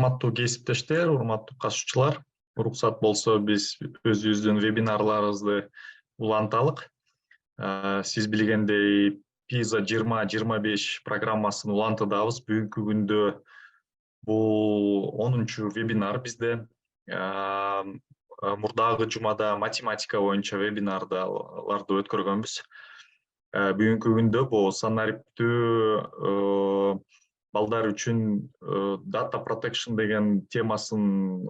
Урматтуу кесиптештер, урматтуу катышуучулар, уруксат болсо биз өзүбүздүн вебинарларыбызды уланталык. Сиз билгендей PISA 2025 программасын улантыдабыз. Бүгүнкү күндө бул 10-чу вебинар бизде. Мурдагы жумада математика боюнча вебинарларды өткөргөнбүз. Бүгүнкү күндө бул санариптүү балдар үчүн data protection деген темасын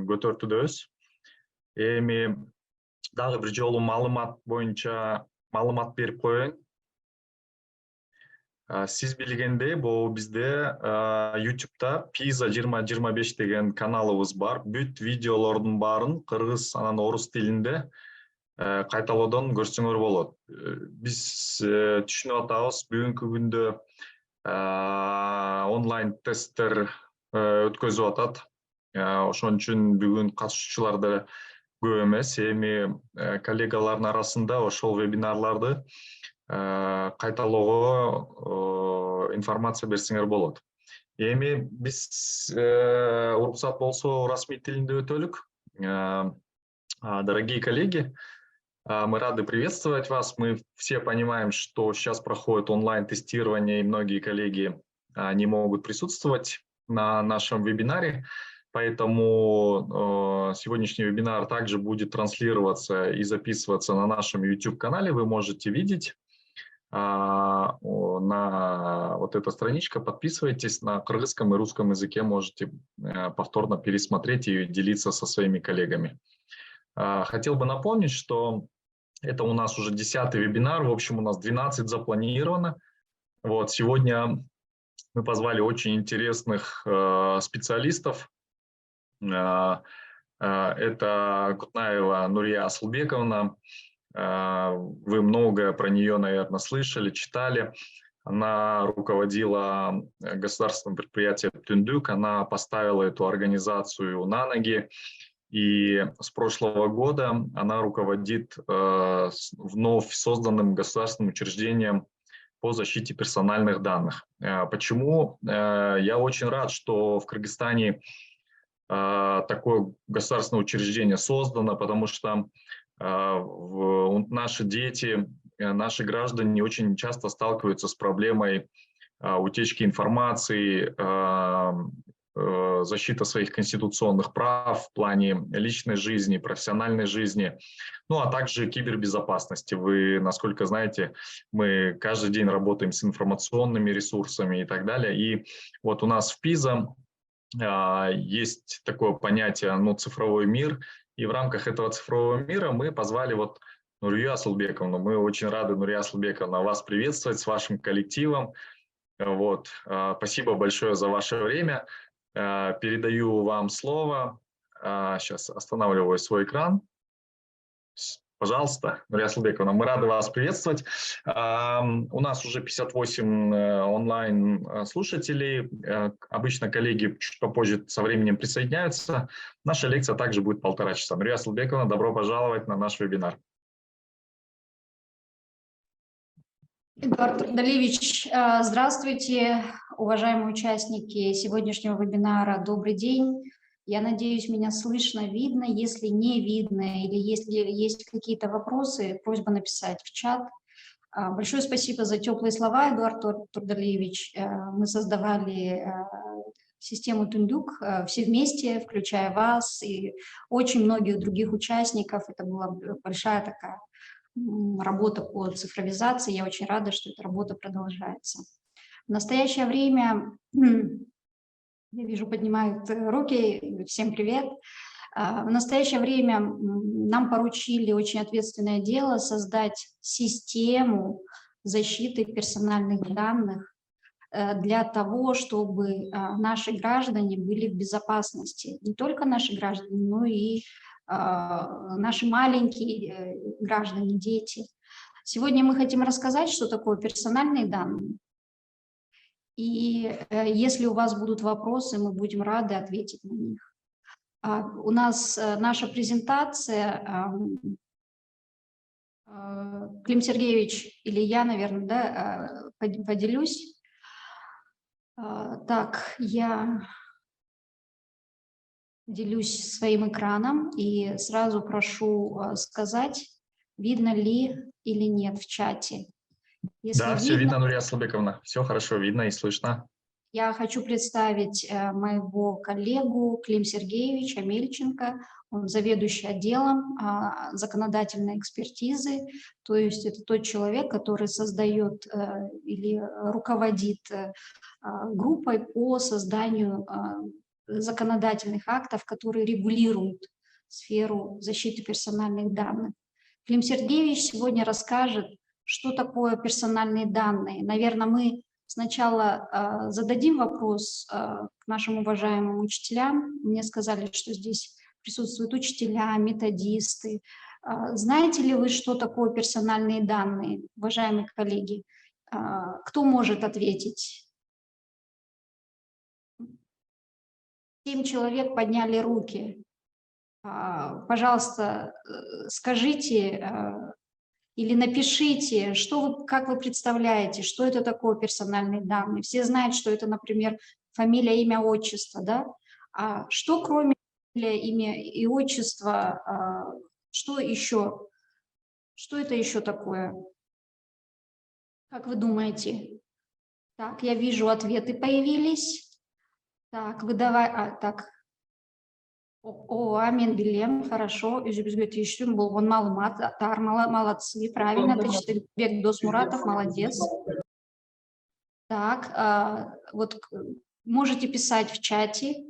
көтөртүдөбүз. Эми дагы бир жолу маалымат боюнча маалымат берип коеюн. Сиз билгендей, бул бизде YouTube'да PISA 2025 деген каналыбыз бар. Бүт видеолордун баарын кыргыз анан орус тилинде кайталоодон көрсөңөр болот. Биз түшүнүп атабыз, бүгүнкү күндө онлайн тесттер өткөзүп атат. Ошон үчүн бүгүн катышуучулар да көп эмес. Эми коллегалардын арасында ошол вебинарларды кайталоого информация берсеңер болот. Эми биз уруксат болсо расмий тилинде өтөлүк. Дорогие коллеги, мы рады приветствовать вас. Мы все понимаем, что сейчас проходит онлайн-тестирование, и многие коллеги не могут присутствовать на нашем вебинаре. Поэтому сегодняшний вебинар также будет транслироваться и записываться на нашем YouTube-канале. Вы можете видеть на вот эта страничка. Подписывайтесь, на кыргызском и русском языке можете повторно пересмотреть и делиться со своими коллегами. Хотел бы напомнить, что это у нас уже 10-й вебинар, в общем, у нас 12 запланировано. Вот, сегодня мы позвали очень интересных специалистов. Это Кутнаева Нурия Асылбековна. Вы многое про нее, наверное, слышали, читали. Она руководила государственным предприятием Түндүк, она поставила эту организацию на ноги. И с прошлого года она руководит вновь созданным государственным учреждением по защите персональных данных. Почему? Я очень рад, что в Кыргызстане такое государственное учреждение создано, потому что наши дети, наши граждане очень часто сталкиваются с проблемой утечки информации, защита своих конституционных прав в плане личной жизни, профессиональной жизни, ну а также кибербезопасности. Вы, насколько знаете, мы каждый день работаем с информационными ресурсами и так далее. И вот у нас в PISA есть такое понятие, ну, цифровой мир, и в рамках этого цифрового мира мы позвали вот Нурию Асылбековну. Мы очень рады, Нурия Асылбековна, вас приветствовать с вашим коллективом. Вот. Спасибо большое за ваше время. Передаю вам слово. Сейчас останавливаю свой экран. Пожалуйста, Нурия Асылбековна, мы рады вас приветствовать. У нас уже 58 онлайн-слушателей. Обычно коллеги чуть попозже со временем присоединяются. Наша лекция также будет 1,5 часа. Нурия Асылбековна, добро пожаловать на наш вебинар. Эдуард Турдалевич, здравствуйте, уважаемые участники сегодняшнего вебинара. Добрый день. Я надеюсь, меня слышно, видно. Если не видно или если есть какие-то вопросы, просьба написать в чат. Большое спасибо за теплые слова, Эдуард Турдалевич. Мы создавали систему Түндүк все вместе, включая вас и очень многих других участников. Это была большая такая работа по цифровизации. Я очень рада, что эта работа продолжается. В настоящее время, я вижу, поднимают руки, всем привет. В настоящее время нам поручили очень ответственное дело создать систему защиты персональных данных для того, чтобы наши граждане были в безопасности. Не только наши граждане, но и наши маленькие граждане, дети. Сегодня мы хотим рассказать, что такое персональные данные. И если у вас будут вопросы, мы будем рады ответить на них. У нас наша презентация. Клим Сергеевич или я, наверное, да, поделюсь. Так, я делюсь своим экраном и сразу прошу сказать, видно ли или нет в чате. Если Да, все видно, видно, Нурия Слабековна. Все хорошо видно и слышно. я хочу представить моего коллегу Клим Сергеевича Мельченко. Он заведующий отделом законодательной экспертизы, то есть это тот человек, который создает или руководит группой по созданию законодательных актов, которые регулируют сферу защиты персональных данных. Клим Сергеевич сегодня расскажет, что такое персональные данные. Наверное, мы сначала зададим вопрос к нашим уважаемым учителям. Мне сказали, что здесь присутствуют учителя, методисты. Знаете ли вы, что такое персональные данные, уважаемые коллеги? Кто может ответить? 7 человек подняли руки. Пожалуйста, скажите или напишите, как вы представляете, что это такое персональные данные. Все знают, что это, например, фамилия, имя, отчество, да? А что кроме фамилия, имя и отчества, что еще? Что это еще такое? Как вы думаете? Так, я вижу, ответы появились. Так, так. Амин билем, хорошо. Үзбізге был он малымат, молодцы, правильно. Тычтыбек Досмуратов, молодец. Так, вот можете писать в чате.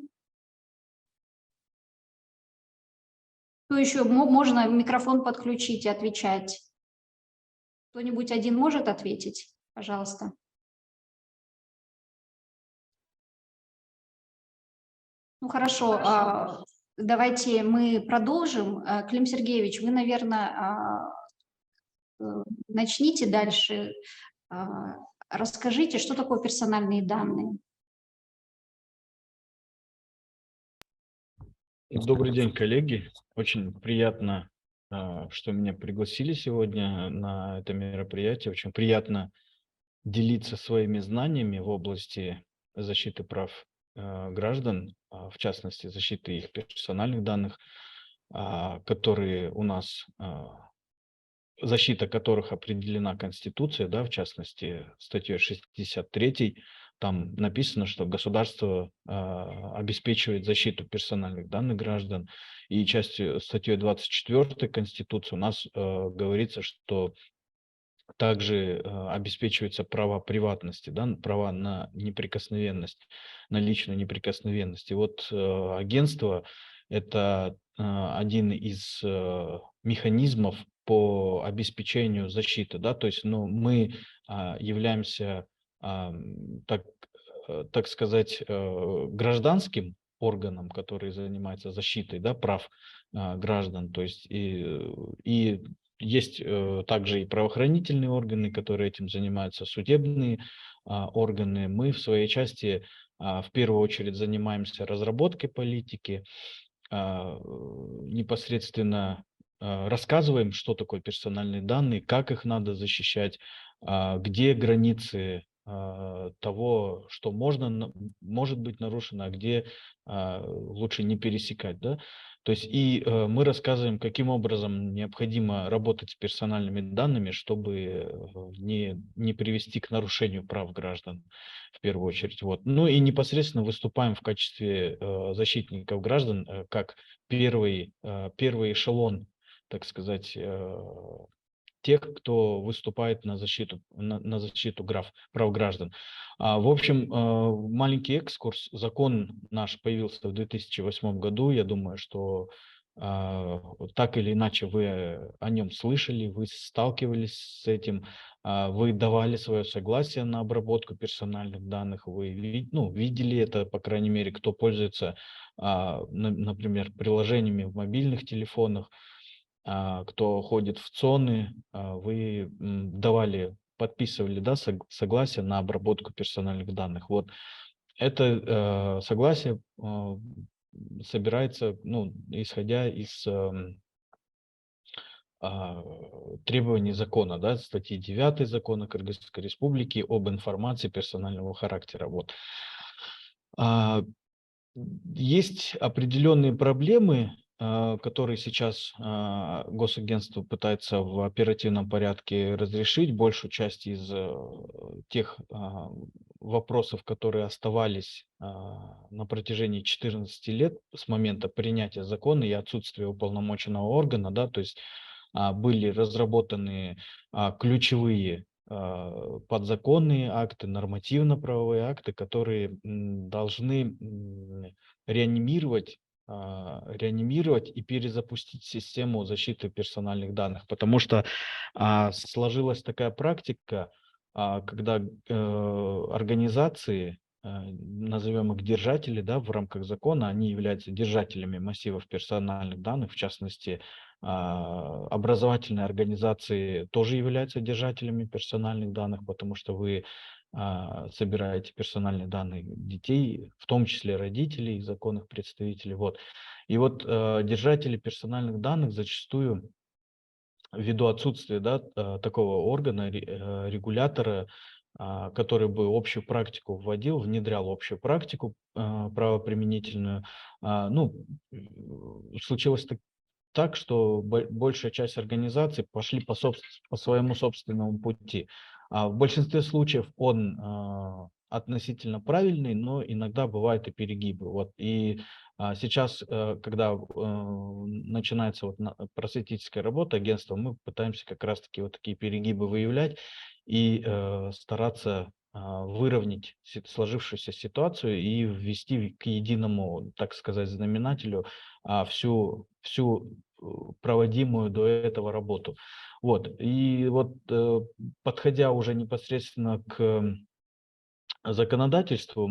Кто еще? Можно микрофон подключить и отвечать. Кто-нибудь один может ответить? Пожалуйста. Ну, хорошо. Давайте мы продолжим. Клим Сергеевич, вы, наверное, начните дальше. Расскажите, что такое персональные данные? Добрый день, коллеги. Очень приятно, что меня пригласили сегодня на это мероприятие. Очень приятно делиться своими знаниями в области защиты прав граждан, в частности, защиты их персональных данных, которые у нас, защита которых определена Конституцией, да, в частности, статьей 63. Там написано, что государство обеспечивает защиту персональных данных граждан. И частью статьей 24 Конституции у нас говорится, что также обеспечиваются права приватности, да, права на неприкосновенность, на личную неприкосновенность. И вот агентство – это один из механизмов по обеспечению защиты, да, то есть, ну, мы являемся, так сказать, гражданским органом, который занимается защитой, да, прав граждан, то есть и есть также и правоохранительные органы, которые этим занимаются, судебные органы. Мы в своей части в первую очередь занимаемся разработкой политики, непосредственно рассказываем, что такое персональные данные, как их надо защищать, где границы того, что может быть нарушено, а где лучше не пересекать, да? То есть и мы рассказываем, каким образом необходимо работать с персональными данными, чтобы не привести к нарушению прав граждан в первую очередь. Вот. Ну и непосредственно выступаем в качестве защитников граждан как первый эшелон, так сказать, тех, кто выступает на защиту прав граждан. В общем, маленький экскурс. Закон наш появился в 2008 году. Я думаю, что так или иначе вы о нем слышали, вы сталкивались с этим, вы давали свое согласие на обработку персональных данных, вы видели это, по крайней мере, кто пользуется, например, приложениями в мобильных телефонах, кто ходит в ЦОНы, вы подписывали, да, согласие на обработку персональных данных. Вот это согласие собирается, ну, исходя из требований закона, да, статьи 9 закона Кыргызской Республики об информации персонального характера. Вот. есть определенные проблемы, которые сейчас госагентство пытается в оперативном порядке разрешить. Большую часть из тех вопросов, которые оставались на протяжении 14 лет с момента принятия закона и отсутствия уполномоченного органа, да, то есть были разработаны ключевые подзаконные акты, нормативно-правовые акты, которые должны реанимировать и перезапустить систему защиты персональных данных, потому что сложилась такая практика, когда организации, назовем их держатели, да, в рамках закона, они являются держателями массивов персональных данных, в частности, образовательные организации тоже являются держателями персональных данных, потому что вы собираете персональные данные детей, в том числе родителей, законных представителей. Вот. И вот держатели персональных данных зачастую, ввиду отсутствия, да, такого органа, регулятора, который бы общую практику вводил, внедрял общую практику правоприменительную, ну, случилось так, что большая часть организаций пошли по своему собственному пути. В большинстве случаев он относительно правильный, но иногда бывают и перегибы. Вот. И сейчас, когда начинается вот просветительская работа агентства, мы пытаемся как раз-таки вот такие перегибы выявлять и стараться выровнять сложившуюся ситуацию и ввести к единому, так сказать, знаменателю всю проводимую до этого работу. Вот. И вот подходя уже непосредственно к законодательству,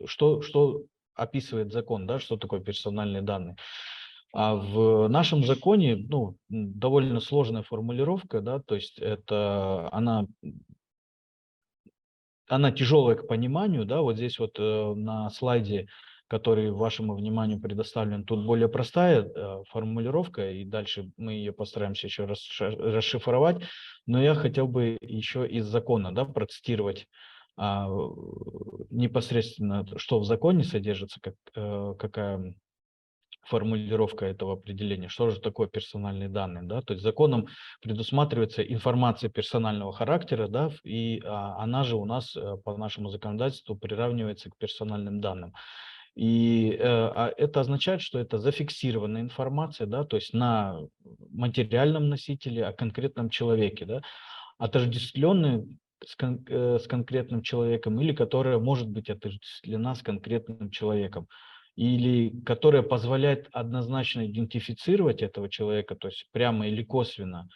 что описывает закон, да, что такое персональные данные. А в нашем законе, ну, довольно сложная формулировка, да, то есть это она тяжелая к пониманию, да, вот здесь вот на слайде, который вашему вниманию предоставлен, тут более простая формулировка, и дальше мы ее постараемся еще раз расшифровать, но я хотел бы еще из закона, да, процитировать непосредственно, что в законе содержится, какая формулировка этого определения, что же такое персональные данные, да, то есть законом предусматривается информация персонального характера, да, и она же у нас по нашему законодательству приравнивается к персональным данным. И это означает, что это зафиксированная информация, да, то есть на материальном носителе, о конкретном человеке, да, отождествленная с конкретным человеком или которая может быть отождествлена с конкретным человеком, или которая позволяет однозначно идентифицировать этого человека, то есть прямо или косвенно,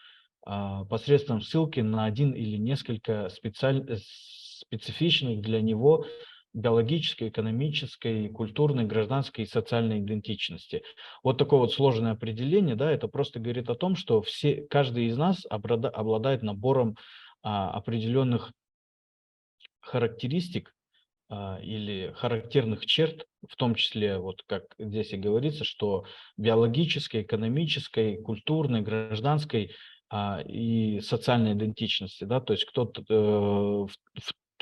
посредством ссылки на один или несколько специфичных для него биологической, экономической, культурной, гражданской и социальной идентичности. Вот такое вот сложное определение, да, это просто говорит о том, что каждый из нас обладает набором определенных характеристик или характерных черт, в том числе, вот как здесь и говорится, что биологической, экономической, культурной, гражданской и социальной идентичности, да, то есть кто-то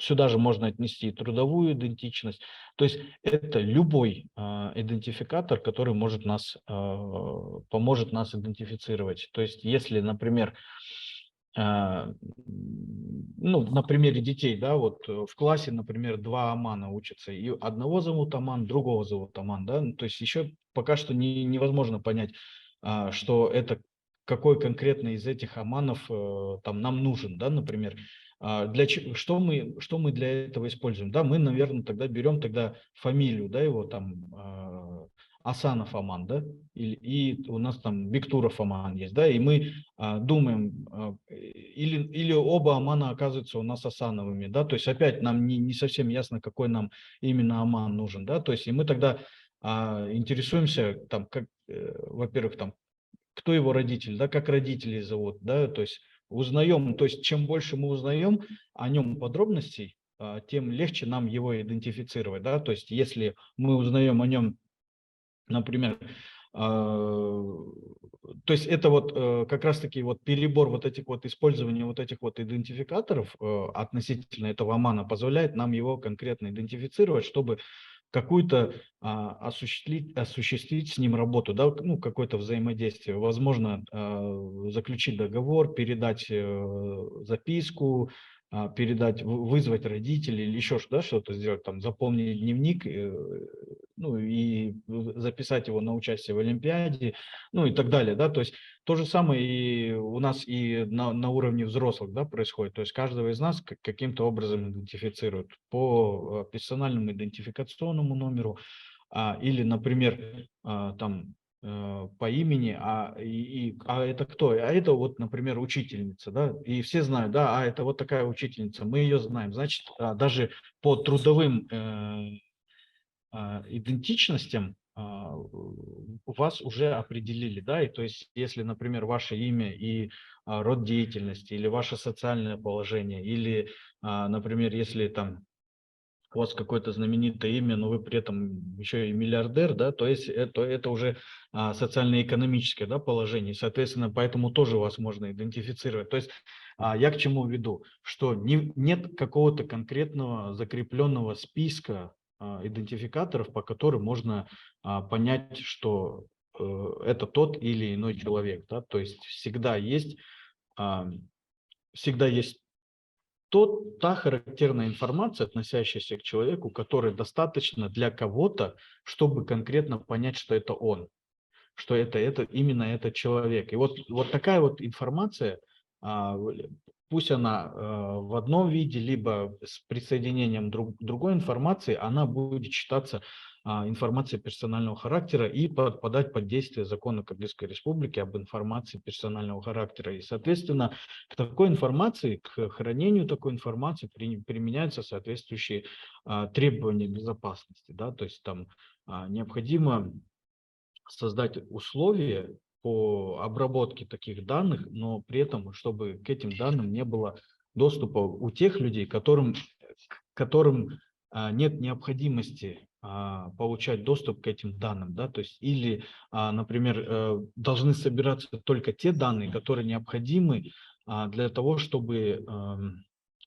сюда же можно отнести и трудовую идентичность, то есть это любой идентификатор, который поможет нас идентифицировать. То есть если, например, ну, на примере детей, да, вот в классе, например, два Амана учатся, и одного зовут Аман, другого зовут Аман, да, то есть еще пока что невозможно понять, что это какой конкретно из этих Аманов там нам нужен, да, например. Что мы для этого используем? Да, мы, наверное, тогда берем фамилию, да, его там Асанов Аман, да, и у нас там Бектуров Аман есть, да, и мы думаем, или оба Амана оказываются у нас Асановыми, да, то есть опять нам не совсем ясно, какой нам именно Аман нужен, да, то есть и мы тогда интересуемся, там, как, во-первых, там, кто его родитель, да, как родителей зовут, да, то есть узнаем, то есть чем больше мы узнаем о нем подробностей, тем легче нам его идентифицировать, да, то есть если мы узнаем о нем, например, То есть это вот как раз-таки вот перебор вот этих вот использования вот этих вот идентификаторов относительно этого омана позволяет нам его конкретно идентифицировать, чтобы какую-то осуществить с ним работу, да, ну, какое-то взаимодействие. Возможно, заключить договор, передать записку, передать, вызвать родителей или еще что-то сделать, там, заполнить дневник, ну, и записать его на участие в Олимпиаде, ну, и так далее, да, то есть то же самое и у нас и на уровне взрослых, да, происходит, то есть каждого из нас каким-то образом идентифицируют по персональному идентификационному номеру, или, например, там, по имени, а это кто? А это вот, например, учительница, да, и все знают, да, это вот такая учительница, мы ее знаем, значит, даже по трудовым идентичностям вас уже определили, да, и то есть если, например, ваше имя и род деятельности, или ваше социальное положение, или, например, если там у вас какое-то знаменитое имя, но вы при этом еще и миллиардер, да, то есть это уже социально-экономическое, да, положение, соответственно, поэтому тоже вас можно идентифицировать. То есть я к чему веду, что нет какого-то конкретного закрепленного списка идентификаторов, по которым можно понять, что это тот или иной человек, да, то есть всегда есть та характерная информация, относящаяся к человеку, которая достаточно для кого-то, чтобы конкретно понять, что это он, что это именно этот человек. И вот такая вот информация, пусть она в одном виде, либо с присоединением другой информации, она будет считаться информацией персонального характера и подпадать под действие закона Кыргызской Республики об информации персонального характера. И, соответственно, к такой информации, к хранению такой информации применяются соответствующие требования безопасности. Да? То есть там необходимо создать условия по обработке таких данных, но при этом, чтобы к этим данным не было доступа у тех людей, которым нет необходимости получать доступ к этим данным, да, то есть или, например, должны собираться только те данные, которые необходимы для того, чтобы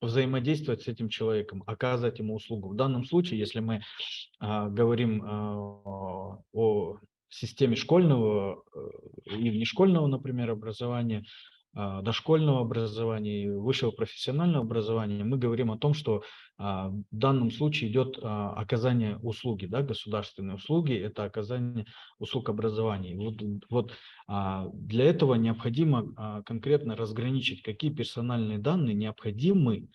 взаимодействовать с этим человеком, оказывать ему услугу. В данном случае, если мы говорим о системе школьного и внешкольного, например, образования, дошкольного образования и высшего профессионального образования, мы говорим о том, что в данном случае идет оказание услуги, да, государственные услуги, это оказание услуг образования. Вот для этого необходимо конкретно разграничить, какие персональные данные необходимы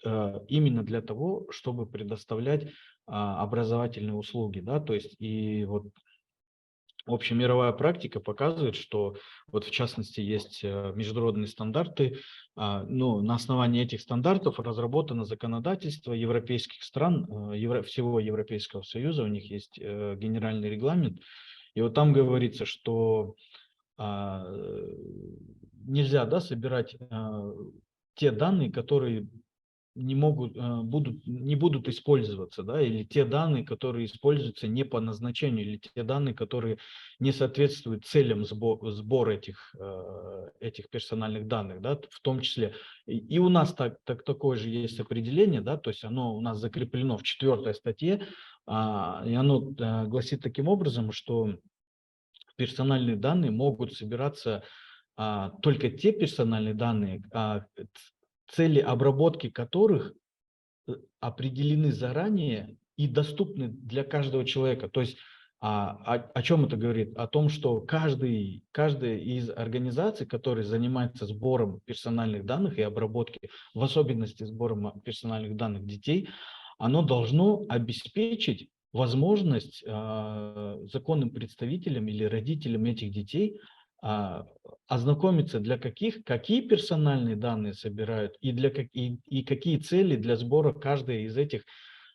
именно для того, чтобы предоставлять образовательные услуги, да, то есть и вот общемировая практика показывает, что вот в частности есть международные стандарты, но на основании этих стандартов разработано законодательство европейских стран, всего Европейского Союза, у них есть генеральный регламент, и вот там говорится, что нельзя, да, собирать те данные, которые не будут использоваться, да, или те данные, которые используются не по назначению, или те данные, которые не соответствуют целям сбора этих персональных данных, да, в том числе. И у нас такое же есть определение, да, то есть оно у нас закреплено в 4 статье, и оно гласит таким образом, что персональные данные могут собираться только те персональные данные, цели обработки которых определены заранее и доступны для каждого человека. То есть о чем это говорит? О том, что каждая из организаций, которые занимаются сбором персональных данных и обработки, в особенности сбором персональных данных детей, оно должно обеспечить возможность законным представителям или родителям этих детей ознакомиться, какие персональные данные собирают и какие цели для сбора каждой из этих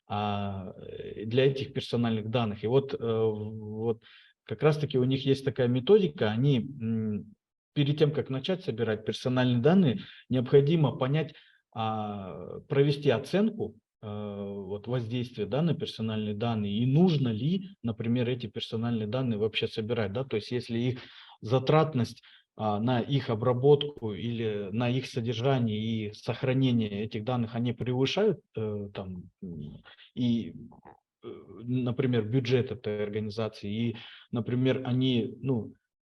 для этих персональных данных. И вот как раз-таки у них есть такая методика, они перед тем, как начать собирать персональные данные, необходимо понять, провести оценку вот воздействие, да, на персональные данные, и нужно ли, например, эти персональные данные вообще собирать, да, то есть если их затратность на их обработку или на их содержание и сохранение этих данных, они превышают там, и, например, бюджет этой организации, и, например, они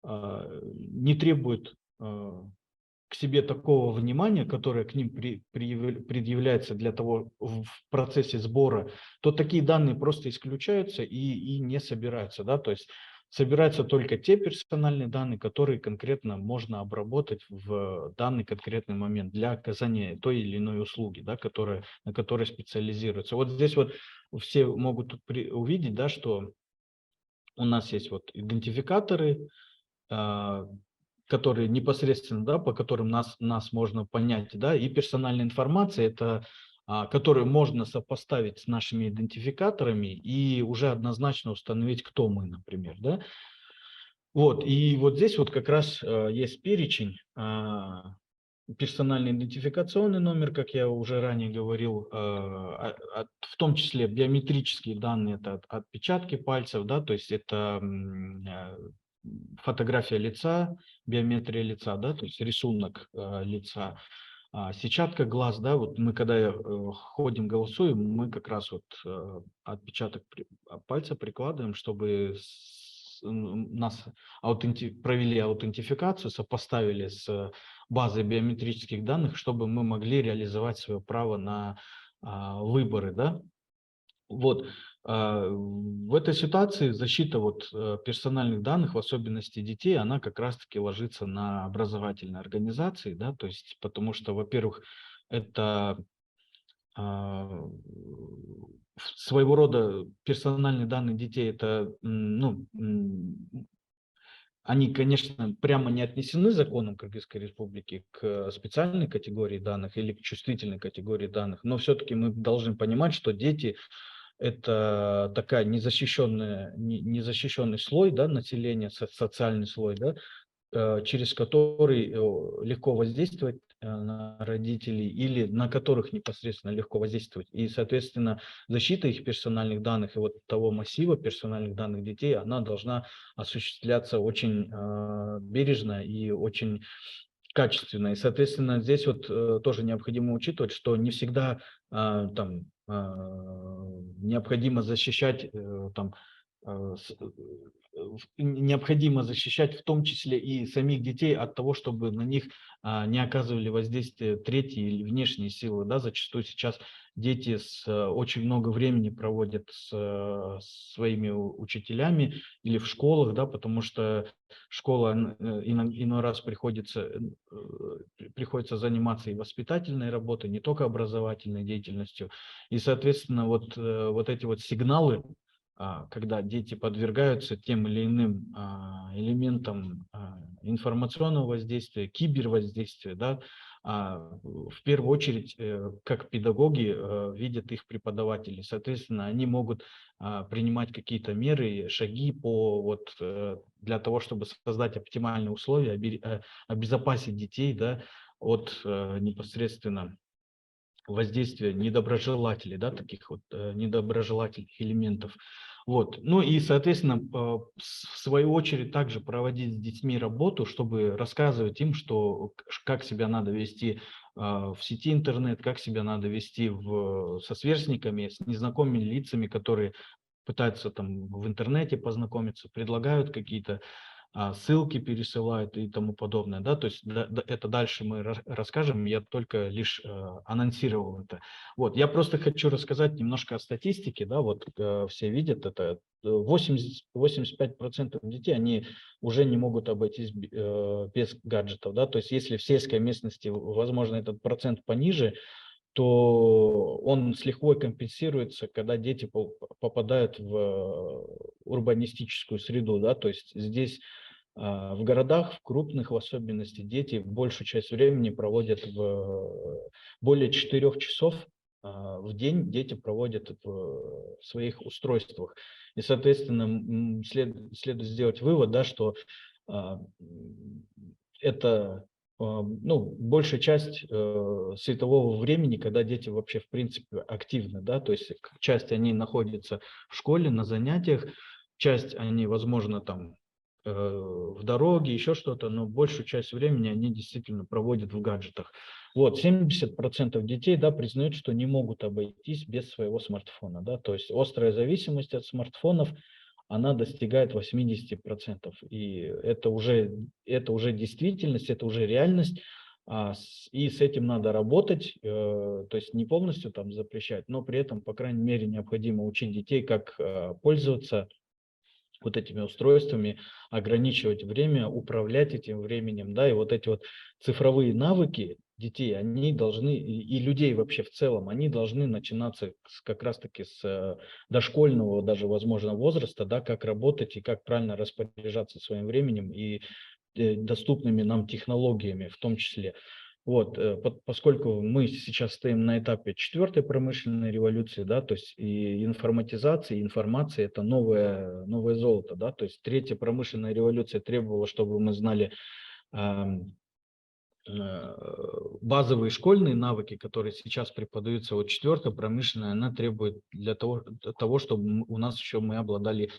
не требуют к себе такого внимания, которое к ним предъявляется для того в процессе сбора, то такие данные просто исключаются и не собираются, да, то есть собираются только те персональные данные, которые конкретно можно обработать в данный конкретный момент для оказания той или иной услуги, да, на которой специализируются. Вот здесь вот все могут тут увидеть, да, что у нас есть вот идентификаторы, которые непосредственно, да, по которым нас можно понять, да, и персональная информация, это, которую можно сопоставить с нашими идентификаторами и уже однозначно установить, кто мы, например, да. Вот, и вот здесь вот как раз есть перечень, персональный идентификационный номер, как я уже ранее говорил, в том числе биометрические данные, это отпечатки пальцев, да, то есть это фотография лица, биометрия лица, да, то есть рисунок лица, сетчатка глаз, да, вот мы когда ходим, голосуем, мы как раз вот отпечаток пальца прикладываем, чтобы нас провели аутентификацию, сопоставили с базой биометрических данных, чтобы мы могли реализовать свое право на выборы, да. Вот. В этой ситуации защита вот персональных данных, в особенности детей, она как раз-таки ложится на образовательные организации, да, то есть потому что, во-первых, это своего рода персональные данные детей, это, они, конечно, прямо не отнесены законом Кыргызской Республики к специальной категории данных или к чувствительной категории данных, но все-таки мы должны понимать, что дети – это такая незащищенный слой, да, населения, социальный слой, да, через который легко воздействовать на родителей или на которых непосредственно легко воздействовать. И, соответственно, защита их персональных данных и вот того массива персональных данных детей, она должна осуществляться очень бережно и очень качественно. И, соответственно, здесь вот тоже необходимо учитывать, что не всегда необходимо защищать необходимо защищать в том числе и самих детей от того, чтобы на них не оказывали воздействие третьи или внешние силы. Да? Зачастую сейчас дети очень много времени проводят с своими учителями или в школах, да, потому что школа иной раз приходится заниматься и воспитательной работой, не только образовательной деятельностью. И, соответственно, вот эти вот сигналы, когда дети подвергаются тем или иным элементам информационного воздействия, кибервоздействия, да, в первую очередь, как педагоги, видят их преподаватели. Соответственно, они могут принимать какие-то меры, шаги для того, чтобы создать оптимальные условия, обезопасить детей, да, от непосредственно воздействия недоброжелателей, да, таких вот недоброжелательных элементов. Вот. Ну и, соответственно, в свою очередь также проводить с детьми работу, чтобы рассказывать им, как себя надо вести в сети интернет, как себя надо вести со сверстниками, с незнакомыми лицами, которые пытаются там в интернете познакомиться, предлагают какие-то ссылки пересылают и тому подобное, да, то есть это дальше мы расскажем, я только лишь анонсировал это. Вот, я просто хочу рассказать немножко о статистике, да, вот все видят это, 85% детей, они уже не могут обойтись без гаджетов, да, то есть если в сельской местности, возможно, этот процент пониже, то он с лихвой компенсируется, когда дети попадают в урбанистическую среду, да, то есть здесь в городах, в крупных в особенности, дети большую часть времени проводят более 4 часов в день дети проводят в своих устройствах. И, соответственно, следует сделать вывод, да, что это ну, большая часть светового времени, когда дети вообще в принципе активны, да, то есть часть они находятся в школе, на занятиях, часть они, возможно, там в дороге, еще что-то, но большую часть времени они действительно проводят в гаджетах. Вот, 70% детей, да, признают, что не могут обойтись без своего смартфона, да, то есть острая зависимость от смартфонов, она достигает 80%. И это уже действительность, это уже реальность, и с этим надо работать, то есть не полностью там запрещать, но при этом, по крайней мере, необходимо учить детей, как пользоваться вот этими устройствами, ограничивать время, управлять этим временем, да, и вот эти вот цифровые навыки детей, они должны, и людей вообще в целом, они должны начинаться как раз-таки с дошкольного, даже, возможно, возраста, да, как работать и как правильно распоряжаться своим временем и доступными нам технологиями в том числе. Вот, поскольку мы сейчас стоим на этапе 4-й промышленной революции, да, то есть и информатизация, и информация – это новое золото, да, то есть 3-я промышленная революция требовала, чтобы мы знали базовые школьные навыки, которые сейчас преподаются, вот 4-я промышленная, она требует для того, чтобы у нас еще мы обладали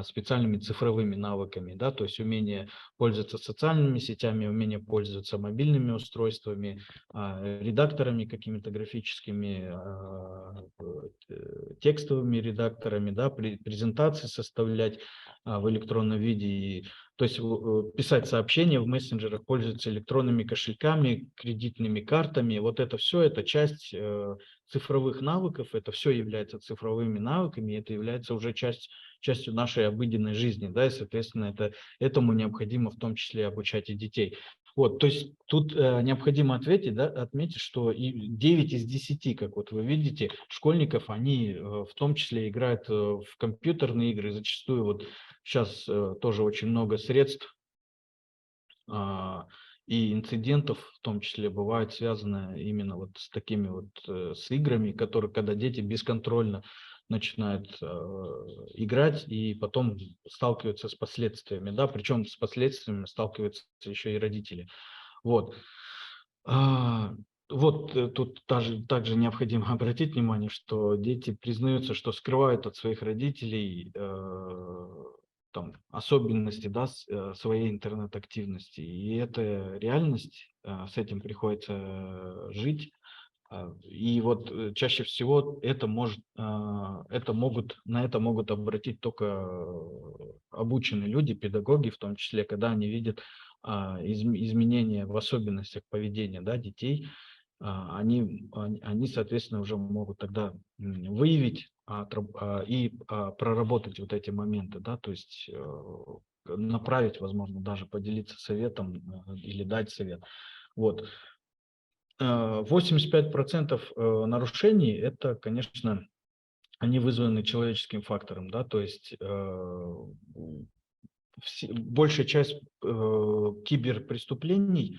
специальными цифровыми навыками, да, то есть умение пользоваться социальными сетями, умение пользоваться мобильными устройствами, редакторами какими-то графическими, текстовыми редакторами, да, презентации составлять в электронном виде, то есть писать сообщения в мессенджерах, пользоваться электронными кошельками, кредитными картами. Вот это все, это часть цифровых навыков, это все является цифровыми навыками, это является уже частью нашей обыденной жизни, да, и, соответственно, этому необходимо в том числе обучать и детей. Вот, то есть тут необходимо отметить, что и 9 из 10, как вот вы видите, школьников, они в том числе играют в компьютерные игры, зачастую вот сейчас тоже очень много средств и инцидентов, в том числе, бывают связаны именно вот с такими вот с играми, когда дети бесконтрольно начинают играть и потом сталкиваются с последствиями, да, причем с последствиями сталкиваются еще и родители. Вот. Вот тут также необходимо обратить внимание, что дети признаются, что скрывают от своих родителей там, особенности, да, своей интернет-активности. И это реальность, с этим приходится жить. И вот чаще всего на это могут обратить только обученные люди, педагоги в том числе, когда они видят изменения в особенностях поведения, да, детей, они, соответственно, уже могут тогда выявить и проработать вот эти моменты, да, то есть направить, возможно, даже поделиться советом или дать совет. Вот. 85% нарушений – это, конечно, они вызваны человеческим фактором, да, то есть большая часть киберпреступлений,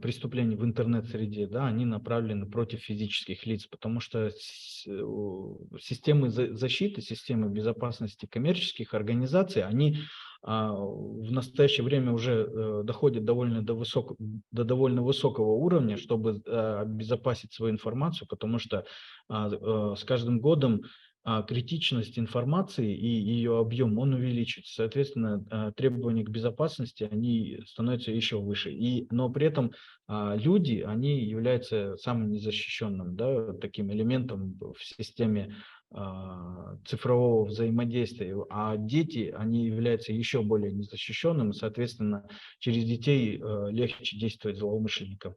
преступлений в интернет-среде, да, они направлены против физических лиц, потому что системы защиты, системы безопасности коммерческих организаций, они в настоящее время уже доходят до довольно высокого уровня, чтобы обезопасить свою информацию, потому что с каждым годом критичность информации и ее объем, он увеличится. Соответственно, требования к безопасности, они становятся еще выше. Но при этом люди, они являются самым незащищенным, да, таким элементом в системе цифрового взаимодействия, а дети, они являются еще более незащищенными, соответственно, через детей легче действовать злоумышленникам.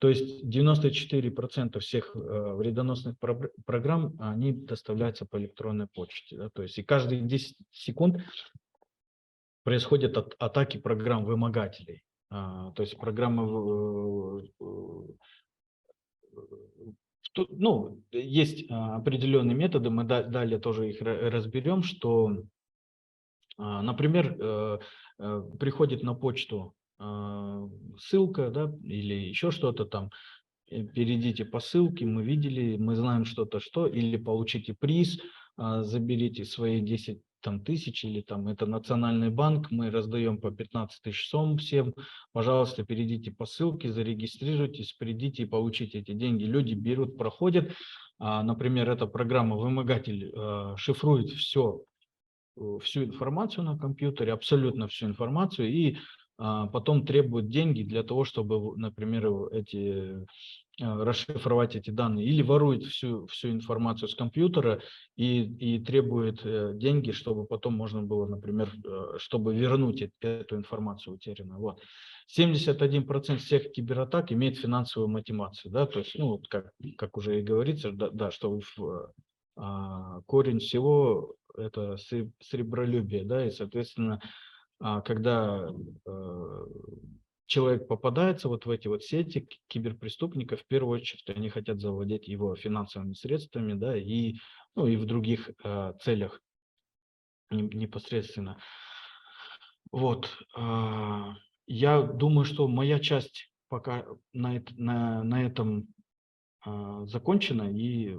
То есть 94% всех вредоносных программ, они доставляются по электронной почте. Да? То есть и каждые 10 секунд происходят атаки программ-вымогателей. То есть программы... Ну, есть определенные методы, мы далее тоже их разберем, что, например, приходит на почту ссылка, да, или еще что-то там, перейдите по ссылке, мы видели, мы знаем что-то, или получите приз, заберите свои 10 там тысяч, или там это Национальный банк, мы раздаем по 15 тысяч сом всем, пожалуйста, перейдите по ссылке, зарегистрируйтесь, придите и получите эти деньги. Люди берут, проходят, например, эта программа «Вымогатель» шифрует всю информацию на компьютере, абсолютно всю информацию, и потом требует деньги для того, чтобы, например, расшифровать эти данные, или ворует всю информацию с компьютера и требует деньги, чтобы потом можно было, например, чтобы вернуть эту информацию утерянную. Вот. 71% всех кибератак имеет финансовую мотивацию, да, то есть, ну, как уже и говорится, да, что корень всего это сребролюбие, да, и, соответственно, когда человек попадается вот в эти вот сети киберпреступников, в первую очередь они хотят завладеть его финансовыми средствами, да, и, ну, и в других целях непосредственно. Вот. Я думаю, что моя часть пока на этом закончена, и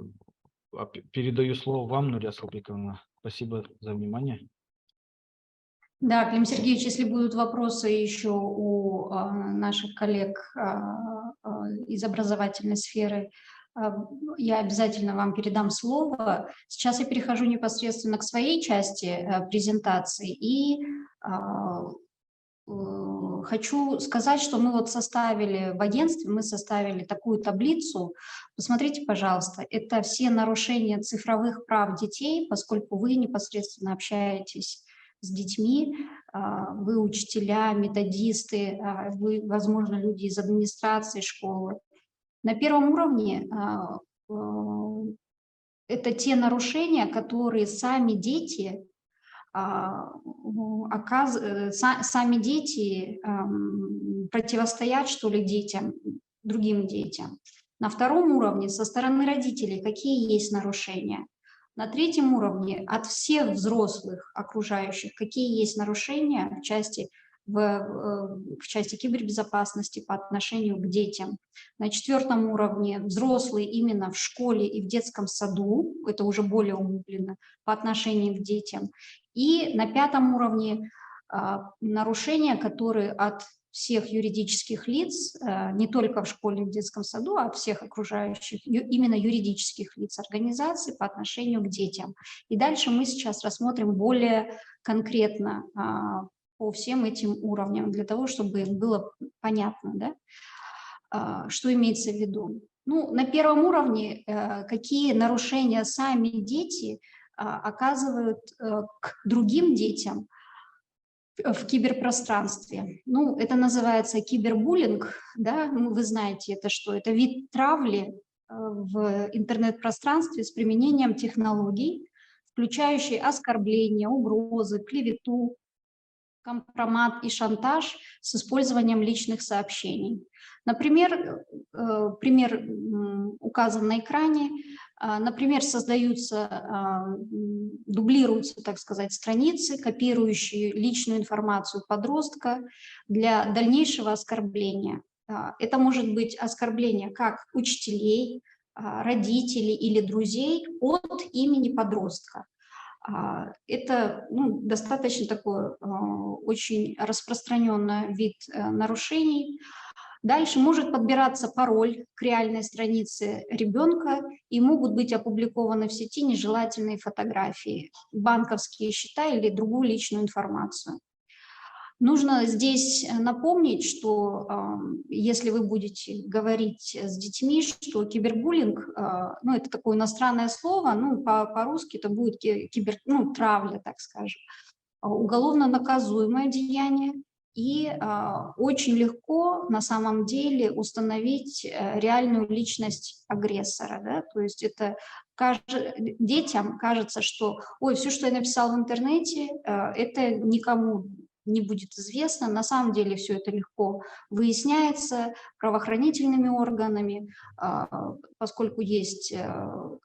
передаю слово вам, Нурия Салбековна. Спасибо за внимание. Да, Клим Сергеевич, если будут вопросы еще у наших коллег из образовательной сферы, я обязательно вам передам слово. Сейчас я перехожу непосредственно к своей части презентации и хочу сказать, что мы вот составили в агентстве, мы составили такую таблицу. Посмотрите, пожалуйста, это все нарушения цифровых прав детей, поскольку вы непосредственно общаетесь с детьми, вы учителя, методисты, вы, возможно, люди из администрации школы. На первом уровне это те нарушения, которые сами дети противостоят, что ли, детям, другим детям. На втором уровне со стороны родителей какие есть нарушения. На третьем уровне от всех взрослых окружающих какие есть нарушения в части кибербезопасности по отношению к детям. На четвертом уровне взрослые именно в школе и в детском саду, это уже более углублено, по отношению к детям. И на пятом уровне нарушения, которые от всех юридических лиц, не только в школе и в детском саду, а от всех окружающих, именно юридических лиц, организаций по отношению к детям. И дальше мы сейчас рассмотрим более конкретно по всем этим уровням, для того, чтобы было понятно, да, что имеется в виду. Ну, на первом уровне какие нарушения сами дети оказывают к другим детям в киберпространстве. Ну, это называется кибербуллинг, да, вы знаете, это что? Это вид травли в интернет-пространстве с применением технологий, включающий оскорбления, угрозы, клевету, компромат и шантаж с использованием личных сообщений. Например, пример указан на экране. Например, дублируются, так сказать, страницы, копирующие личную информацию подростка для дальнейшего оскорбления. Это может быть оскорбление как учителей, родителей или друзей от имени подростка. Это достаточно такой очень распространенный вид нарушений. Дальше может подбираться пароль к реальной странице ребенка, и могут быть опубликованы в сети нежелательные фотографии, банковские счета или другую личную информацию. Нужно здесь напомнить, что если вы будете говорить с детьми, что кибербуллинг, это такое иностранное слово, по-русски это будет травля, так скажем, уголовно наказуемое деяние, и очень легко на самом деле установить реальную личность агрессора, да? То есть это детям кажется, что все, что я написал в интернете, это никому не будет известно. На самом деле все это легко выясняется правоохранительными органами, поскольку есть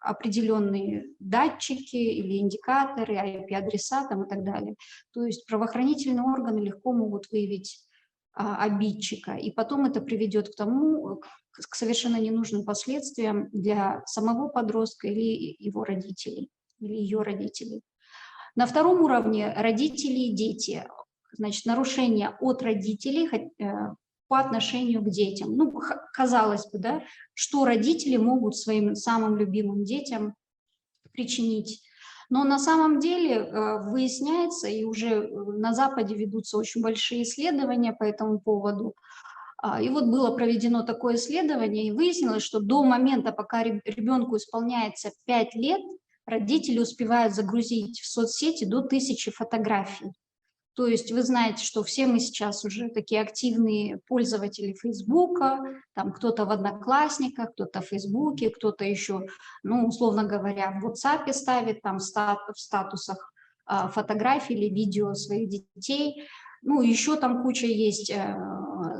определенные датчики или индикаторы, IP-адреса и так далее. То есть правоохранительные органы легко могут выявить обидчика, и потом это приведет к совершенно ненужным последствиям для самого подростка или его родителей, или ее родителей. На втором уровне родители и дети. Значит, нарушения от родителей по отношению к детям. Ну, казалось бы, да, что родители могут своим самым любимым детям причинить. Но на самом деле выясняется, и уже на Западе ведутся очень большие исследования по этому поводу. И вот было проведено такое исследование, и выяснилось, что до момента, пока ребенку исполняется 5 лет, родители успевают загрузить в соцсети до 1000 фотографий. То есть вы знаете, что все мы сейчас уже такие активные пользователи Фейсбука, там кто-то в Одноклассниках, кто-то в Фейсбуке, кто-то еще, ну, условно говоря, в WhatsApp ставит там в статусах фотографии или видео своих детей. Ну, еще там куча есть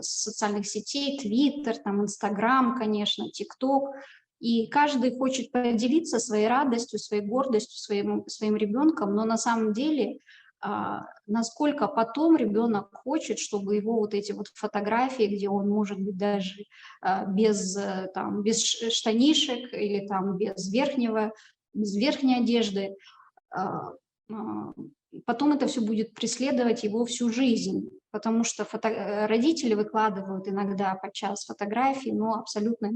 социальных сетей, Twitter, там Instagram, конечно, TikTok. И каждый хочет поделиться своей радостью, своей гордостью, своим ребенком, но на самом деле насколько потом ребенок хочет, чтобы его вот эти вот фотографии, где он может быть даже без штанишек или там без верхней одежды, потом это все будет преследовать его всю жизнь, потому что родители выкладывают иногда подчас фотографии, но абсолютно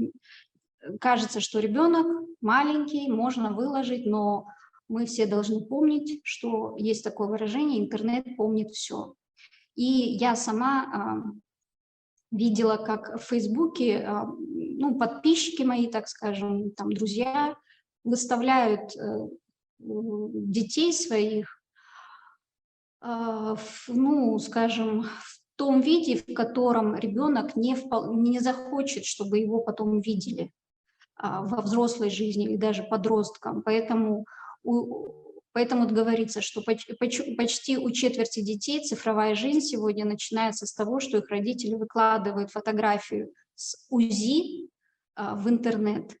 кажется, что ребенок маленький, можно выложить, но мы все должны помнить, что есть такое выражение: интернет помнит все. И я сама видела, как в Фейсбуке, ну, подписчики мои, так скажем, там, друзья, выставляют детей своих, ну, скажем, в том виде, в котором ребенок не захочет, чтобы его потом видели во взрослой жизни или даже подросткам. Поэтому говорится, что почти у четверти детей цифровая жизнь сегодня начинается с того, что их родители выкладывают фотографию с УЗИ в интернет.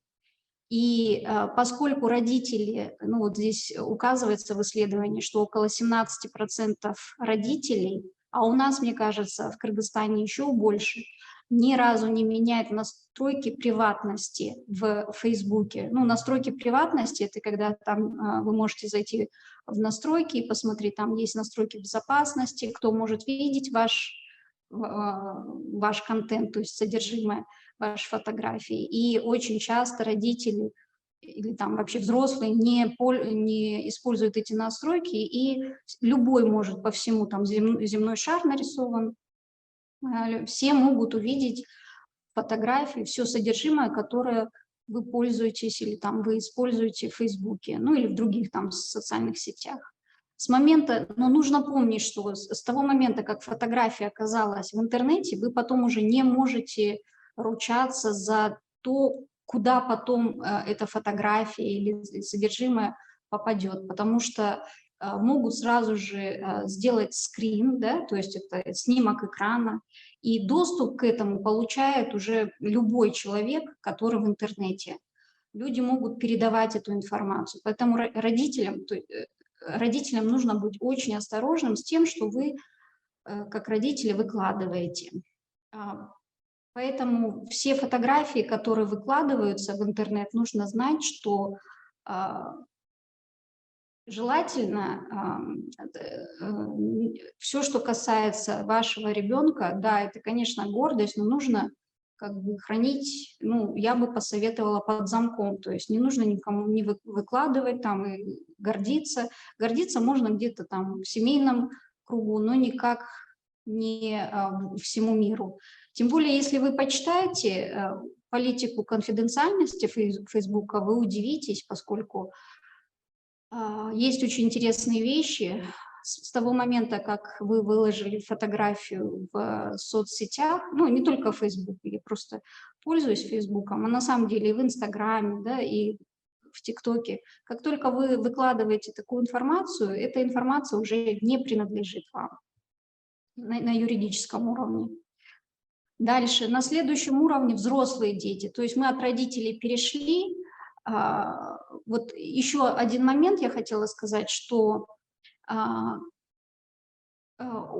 И поскольку родители, ну вот здесь указывается в исследовании, что около 17% родителей, а у нас, мне кажется, в Кыргызстане еще больше, ни разу не меняет настройки приватности в Фейсбуке. Ну, настройки приватности – это когда там вы можете зайти в настройки и посмотреть, там есть настройки безопасности, кто может видеть ваш контент, то есть содержимое вашей фотографии. И очень часто родители или там вообще взрослые не используют эти настройки, и любой может по всему, там земной шар нарисован, все могут увидеть фотографии, все содержимое, которое вы пользуетесь или там вы используете в Фейсбуке, ну или в других там социальных сетях. С момента, но нужно помнить, что с того момента, как фотография оказалась в интернете, вы потом уже не можете ручаться за то, куда потом эта фотография или содержимое попадет, потому что могут сразу же сделать скрин, да, то есть это снимок экрана, и доступ к этому получает уже любой человек, который в интернете. Люди могут передавать эту информацию, поэтому родителям нужно быть очень осторожным с тем, что вы, как родители, выкладываете. Поэтому все фотографии, которые выкладываются в интернет, нужно знать, что желательно все, что касается вашего ребенка, да, это, конечно, гордость, но нужно как бы хранить, ну, я бы посоветовала под замком, то есть не нужно никому не выкладывать там и гордиться. Гордиться можно где-то там в семейном кругу, но никак не всему миру. Тем более, если вы почитаете политику конфиденциальности Фейсбука, вы удивитесь, поскольку есть очень интересные вещи. С того момента, как вы выложили фотографию в соцсетях, ну, не только в Facebook, я просто пользуюсь Фейсбуком, а на самом деле и в Инстаграме, да, и в ТикТоке. Как только вы выкладываете такую информацию, эта информация уже не принадлежит вам на юридическом уровне. Дальше, на следующем уровне взрослые дети. То есть мы от родителей перешли. Вот еще один момент я хотела сказать, что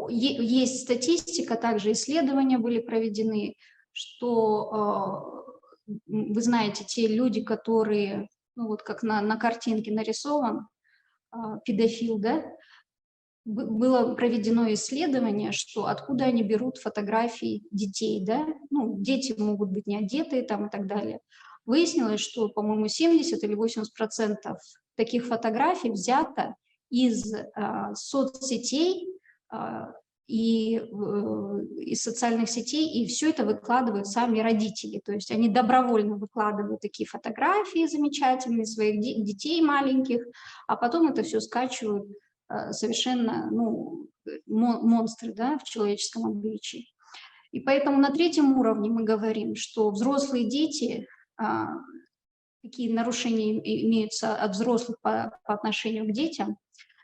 есть статистика, также исследования были проведены, что вы знаете, те люди, которые, ну вот как на картинке нарисован, педофил, да, было проведено исследование, что откуда они берут фотографии детей, да, ну, дети могут быть не одетые там и так далее. Выяснилось, что, по-моему, 70 или 80% таких фотографий взято из соцсетей и из социальных сетей, и все это выкладывают сами родители. То есть они добровольно выкладывают такие фотографии замечательные своих детей маленьких, а потом это все скачивают совершенно, ну, монстры, да, в человеческом обличии. И поэтому на третьем уровне мы говорим, что взрослые дети, какие нарушения имеются от взрослых по отношению к детям,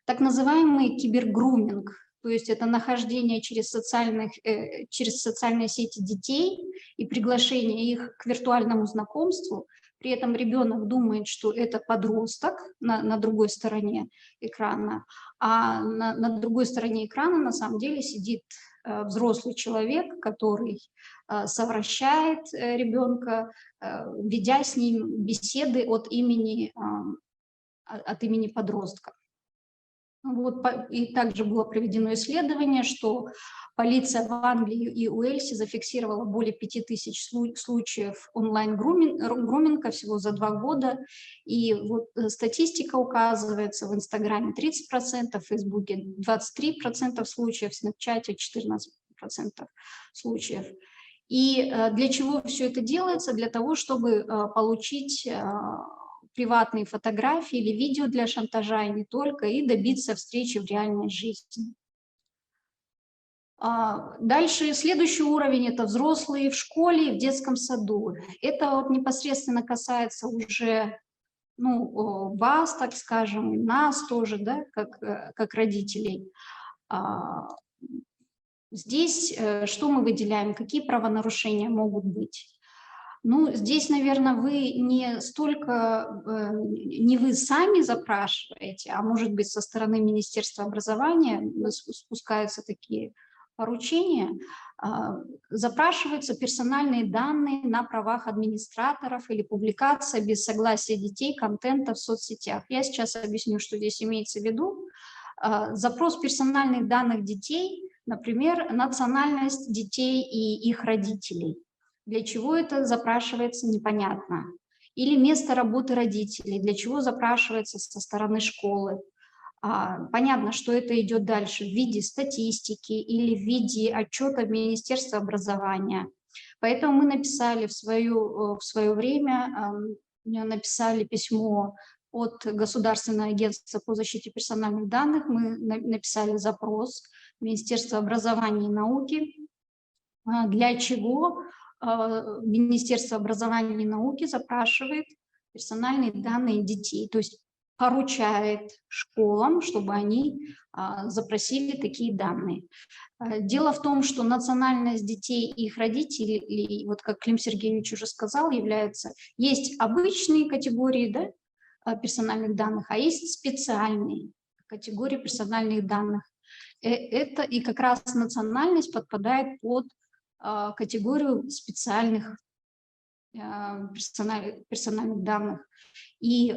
так называемый кибергруминг, то есть это нахождение через социальные сети детей и приглашение их к виртуальному знакомству. При этом ребенок думает, что это подросток на другой стороне экрана, а на другой стороне экрана на самом деле сидит взрослый человек, который совращает ребенка, ведя с ним беседы от имени подростка. Вот, и также было проведено исследование, что полиция в Англии и Уэльсе зафиксировала более 5000 случаев онлайн-груминга всего за 2 года. И вот статистика указывается: в Инстаграме 30%, в Фейсбуке 23% случаев, в Снэпчате 14% случаев. И для чего все это делается? Для того, чтобы получить приватные фотографии или видео для шантажа, и не только, и добиться встречи в реальной жизни. Дальше следующий уровень – это взрослые в школе и в детском саду. Это вот непосредственно касается уже, ну, вас, так скажем, и нас тоже, да, как родителей. Здесь что мы выделяем, какие правонарушения могут быть? Ну, здесь, наверное, вы не столько, не вы сами запрашиваете, а может быть со стороны Министерства образования спускаются такие поручения, запрашиваются персональные данные на правах администраторов или публикация без согласия детей контента в соцсетях. Я сейчас объясню, что здесь имеется в виду. Запрос персональных данных детей, например, национальность детей и их родителей. Для чего это запрашивается, непонятно. Или место работы родителей, для чего запрашивается со стороны школы. Понятно, что это идет дальше в виде статистики или в виде отчета Министерства образования. Поэтому мы написали в свое время, написали письмо от Государственного агентства по защите персональных данных, мы написали запрос в Министерство образования и науки, для чего Министерство образования и науки запрашивает персональные данные детей, то есть поручает школам, чтобы они запросили такие данные. Дело в том, что национальность детей и их родителей, вот как Клим Сергеевич уже сказал, есть обычные категории, да, персональных данных, а есть специальные категории персональных данных. Это и как раз национальность подпадает под категорию специальных персональных данных. И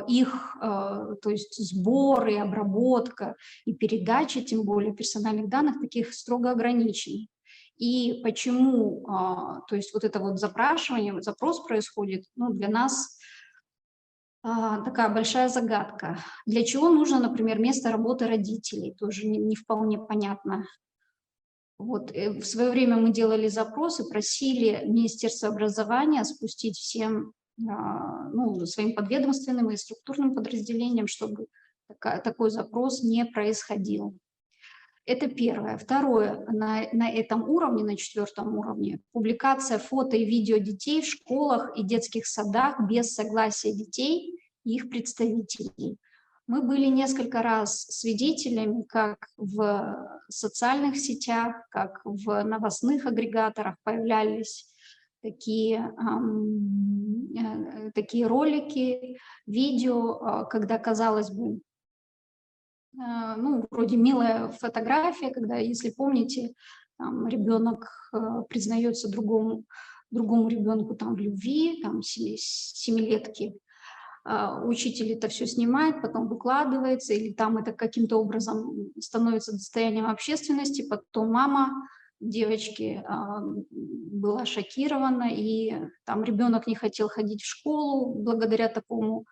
их, то есть сбор и обработка и передача, тем более персональных данных, таких строго ограничены. И почему, то есть вот это вот запрашивание, запрос происходит, ну, для нас такая большая загадка. Для чего нужно, например, место работы родителей, тоже не вполне понятно. Вот, в свое время мы делали запрос и просили Министерство образования спустить всем, ну, своим подведомственным и структурным подразделениям, чтобы такой запрос не происходил. Это первое. Второе, на этом уровне, на 4-м уровне, публикация фото и видео детей в школах и детских садах без согласия детей и их представителей. Мы были несколько раз свидетелями, как в социальных сетях, как в новостных агрегаторах появлялись такие ролики, видео, когда, казалось бы, ну, вроде милая фотография, когда, если помните, там, ребенок признается другому ребенку там, в любви, там, 7-летки. учитель это все снимает, потом выкладывается, или там это каким-то образом становится достоянием общественности, потом мама девочки была шокирована, и там ребенок не хотел ходить в школу благодаря такому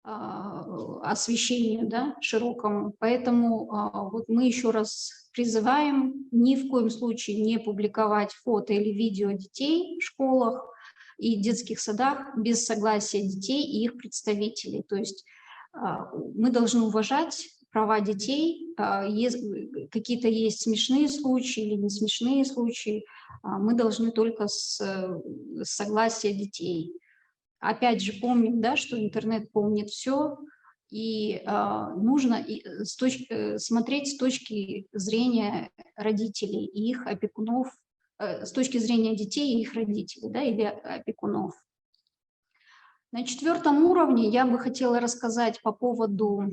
освещению, да, широкому. Поэтому вот мы еще раз призываем ни в коем случае не публиковать фото или видео детей в школах и детских садах без согласия детей и их представителей. То есть мы должны уважать права детей. Какие-то есть смешные случаи или не смешные случаи, мы должны только с согласия детей. Опять же, помним, да, что интернет помнит все, и нужно смотреть с точки зрения родителей и их опекунов, с точки зрения детей и их родителей, да, или опекунов. На 4-м уровне я бы хотела рассказать по поводу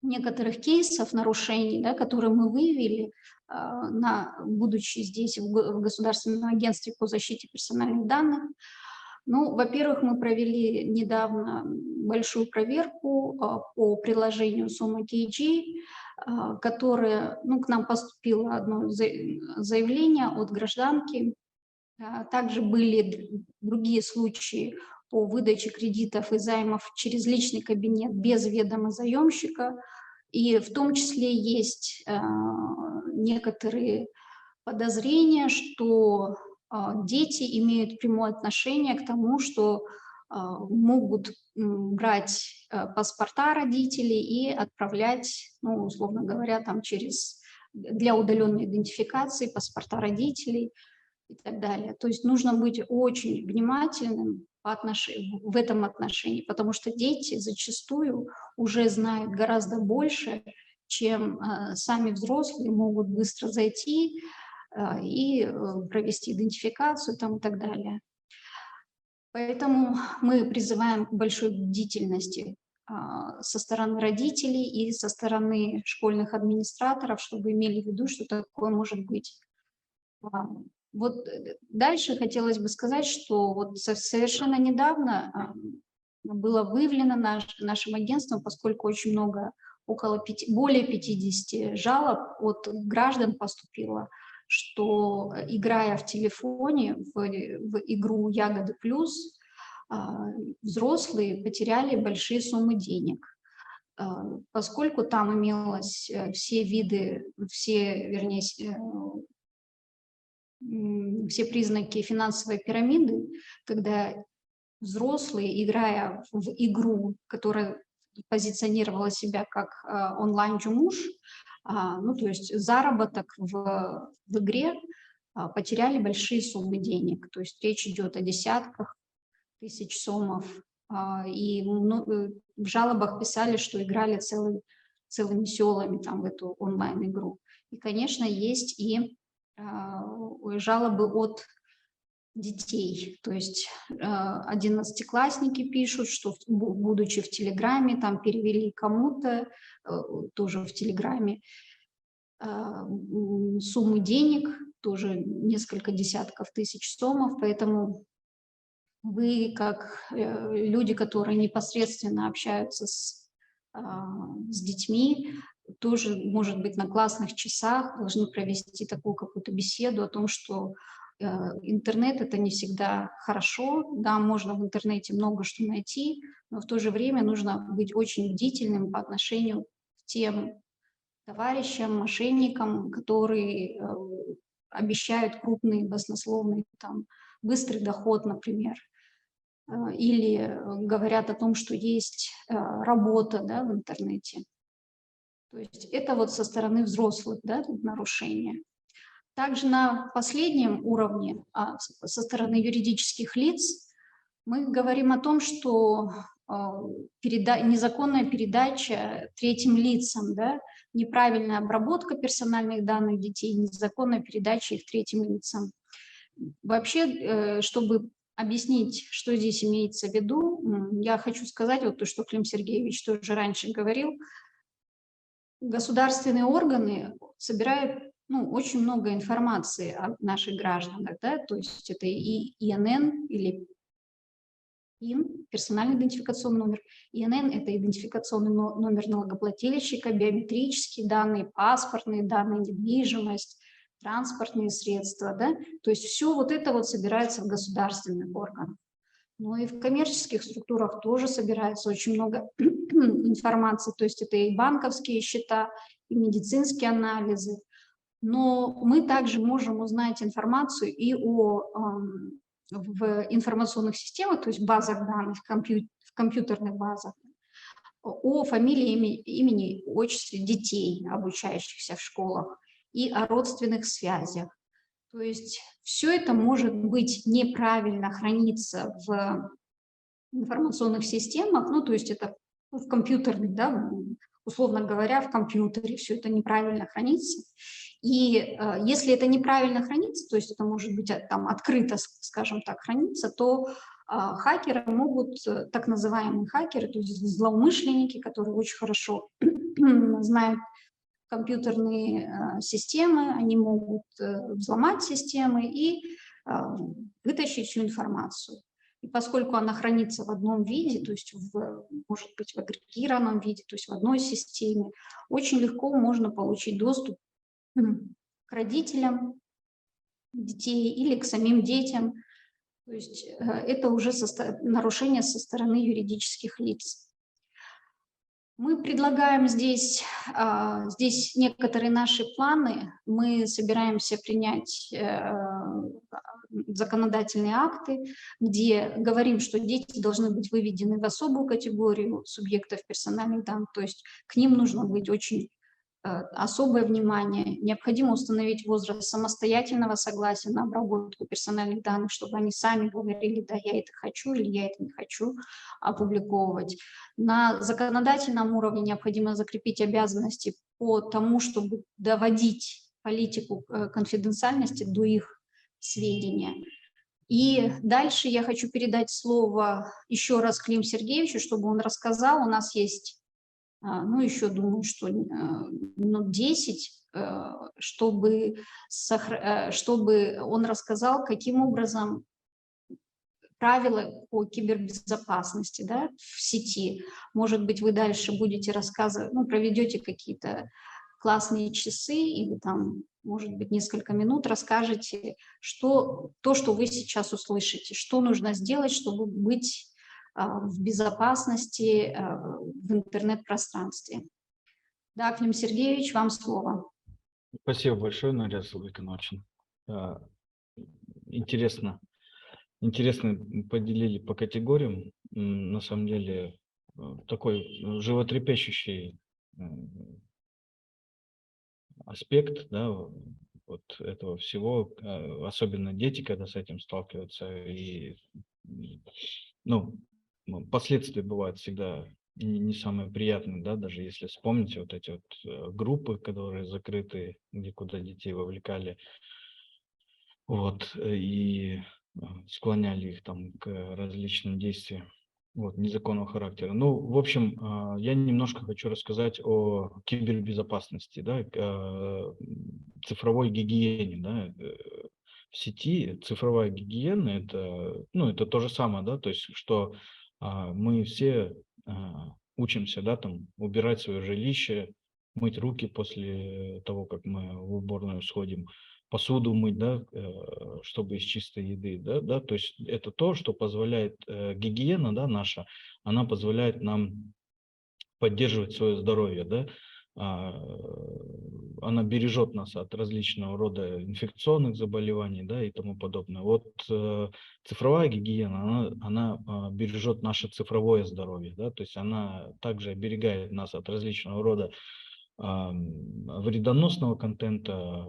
некоторых кейсов нарушений, да, которые мы выявили, будучи здесь в Государственном агентстве по защите персональных данных. Ну, во-первых, мы провели недавно большую проверку по приложению SummaKG, которое, ну, к нам поступило одно заявление от гражданки. Также были другие случаи по выдаче кредитов и займов через личный кабинет без ведома заемщика. И в том числе есть некоторые подозрения, что дети имеют прямое отношение к тому, что могут брать паспорта родителей и отправлять, ну, условно говоря, там для удаленной идентификации паспорта родителей и так далее. То есть нужно быть очень внимательным в этом отношении, потому что дети зачастую уже знают гораздо больше, чем сами взрослые могут быстро зайти и провести идентификацию там, и так далее. Поэтому мы призываем к большой бдительности со стороны родителей и со стороны школьных администраторов, чтобы имели в виду, что такое может быть. Вот дальше хотелось бы сказать, что вот совершенно недавно было выявлено нашим агентством, поскольку очень много, более 50 жалоб от граждан поступило, что, играя в телефоне в игру «Ягоды плюс», взрослые потеряли большие суммы денег. Поскольку там имелось все признаки финансовой пирамиды, когда взрослые, играя в игру, которая позиционировала себя как онлайн-джумуш, ну, то есть заработок в игре, потеряли большие суммы денег. То есть речь идет о десятках тысяч сомов. И в жалобах писали, что играли целыми селами там, в эту онлайн-игру. И, конечно, есть и жалобы от детей. То есть 11-классники пишут, что, будучи в Телеграме, там перевели кому-то, тоже в Телеграме, суммы денег, тоже несколько десятков тысяч сомов, поэтому вы, как люди, которые непосредственно общаются с детьми, тоже, может быть, на классных часах должны провести такую какую-то беседу о том, что интернет – это не всегда хорошо. Да, можно в интернете много что найти, но в то же время нужно быть очень бдительным по отношению к тем товарищам, мошенникам, которые обещают крупный, баснословный, там, быстрый доход, например, или говорят о том, что есть работа, да, в интернете. То есть это вот со стороны взрослых, да, нарушения. Также на последнем уровне, со стороны юридических лиц, мы говорим о том, что незаконная передача третьим лицам, да, неправильная обработка персональных данных детей, незаконная передача их третьим лицам. Вообще, чтобы объяснить, что здесь имеется в виду, я хочу сказать вот то, что Клим Сергеевич тоже раньше говорил. Государственные органы собирают очень много информации о наших гражданах, да, то есть это и ИНН или ИН – персональный идентификационный номер, ИНН – это идентификационный номер налогоплательщика, биометрические данные, паспортные данные, недвижимость, транспортные средства, да, то есть все вот это вот собирается в государственных органах. Но и в коммерческих структурах тоже собирается очень много информации, то есть это и банковские счета, и медицинские анализы. Но мы также можем узнать информацию и в информационных системах, то есть базах данных, в компьютерных базах, о фамилии, имени, отчестве детей, обучающихся в школах, и о родственных связях. То есть все это может быть неправильно храниться в информационных системах, ну, то есть это в компьютерных, да, условно говоря, в компьютере все это неправильно хранится. И если это неправильно хранится, то есть это может быть там открыто, скажем так, храниться, то хакеры могут, так называемые хакеры, то есть злоумышленники, которые очень хорошо знают компьютерные системы, они могут взломать системы и вытащить всю информацию. И поскольку она хранится в одном виде, то есть, может быть, в агрегированном виде, то есть в одной системе, очень легко можно получить доступ к родителям детей или к самим детям. То есть это уже нарушение со стороны юридических лиц. Мы предлагаем здесь некоторые наши планы. Мы собираемся принять законодательные акты, где говорим, что дети должны быть выведены в особую категорию субъектов персональных данных, то есть к ним нужно быть очень особое внимание. Необходимо установить возраст самостоятельного согласия на обработку персональных данных, чтобы они сами говорили, да, я это хочу или я это не хочу опубликовывать. На законодательном уровне необходимо закрепить обязанности по тому, чтобы доводить политику конфиденциальности до их сведения. И дальше я хочу передать слово еще раз Климу Сергеевичу, чтобы он рассказал. У нас есть, ну, еще думаю, что минут 10, чтобы он рассказал, каким образом правила по кибербезопасности, да, в сети. Может быть, вы дальше будете рассказывать, ну, проведете какие-то классные часы или там, может быть, несколько минут, расскажете, то, что вы сейчас услышите, что нужно сделать, чтобы быть в безопасности в интернет-пространстве. Да, Клим Сергеевич, вам слово. Спасибо большое, Нария Сулыкина, очень интересно поделили по категориям. На самом деле такой животрепещущий аспект, да, вот этого всего, особенно дети, когда с этим сталкиваются, и, ну, последствия бывают всегда не самые приятные, да, даже если вспомните вот эти вот группы, которые закрыты, куда детей вовлекали, вот, и склоняли их там к различным действиям, вот, незаконного характера. Ну, в общем, я немножко хочу рассказать о кибербезопасности, да, цифровой гигиене, да, в сети. Цифровая гигиена – это, ну, это то же самое, да, то есть, что мы все учимся, да, там, убирать свое жилище, мыть руки после того, как мы в уборную сходим, посуду мыть, да, чтобы из чистой еды, да, то есть это то, что позволяет, гигиена, да, наша, она позволяет нам поддерживать свое здоровье, да, она бережет нас от различного рода инфекционных заболеваний, да, и тому подобное. Вот цифровая гигиена, она бережет наше цифровое здоровье, да, то есть она также оберегает нас от различного рода вредоносного контента,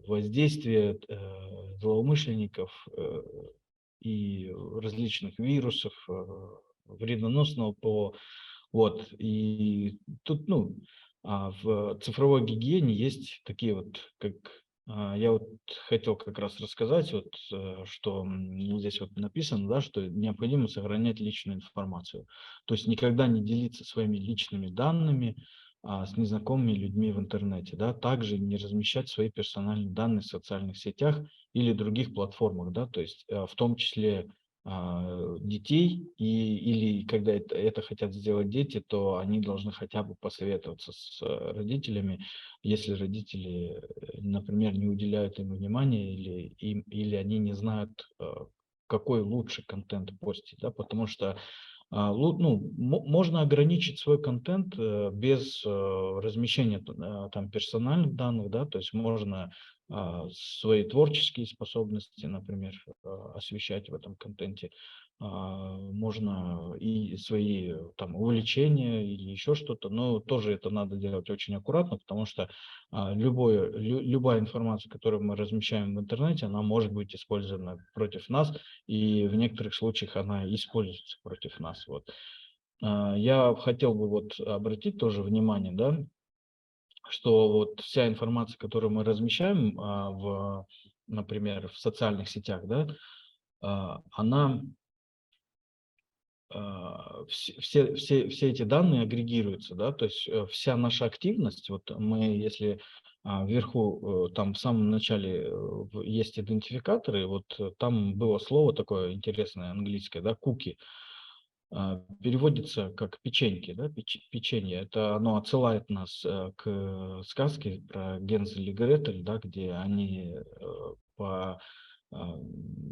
воздействия злоумышленников и различных вирусов, вредоносного вот. И тут, ну, в цифровой гигиене есть такие вот, как я вот хотел как раз рассказать, вот, что здесь вот написано, да, что необходимо сохранять личную информацию. То есть никогда не делиться своими личными данными с незнакомыми людьми в интернете, да, также не размещать свои персональные данные в социальных сетях или других платформах, да, то есть в том числе детей, или когда это хотят сделать дети, то они должны хотя бы посоветоваться с родителями, если родители, например, не уделяют им внимания или они не знают, какой лучше контент постить, да, потому что можно ограничить свой контент без размещения там персональных данных, да, то есть можно свои творческие способности, например, освещать в этом контенте, можно и свои там увлечения или еще что-то, но тоже это надо делать очень аккуратно, потому что любая информация, которую мы размещаем в интернете, она может быть использована против нас, и в некоторых случаях она используется против нас. Вот. Я хотел бы вот обратить тоже внимание, да, что вот вся информация, которую мы размещаем, например, в социальных сетях, да, она, все эти данные агрегируются, да, то есть вся наша активность, вот мы, если вверху, там в самом начале есть идентификаторы, вот там было слово такое интересное английское, да, куки, переводится как печеньки, да, печенье. Это оно отсылает нас к сказке про Гензель и Гретель, да, где они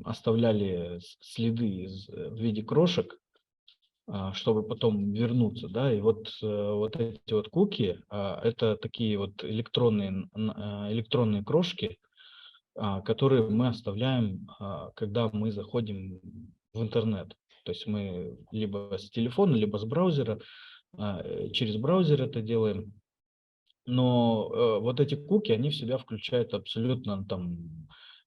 оставляли следы в виде крошек, чтобы потом вернуться, да, и вот эти вот куки, это такие вот электронные крошки, которые мы оставляем, когда мы заходим в интернет. То есть мы либо с телефона, либо с браузера, через браузер это делаем. Но вот эти куки, они в себя включают абсолютно там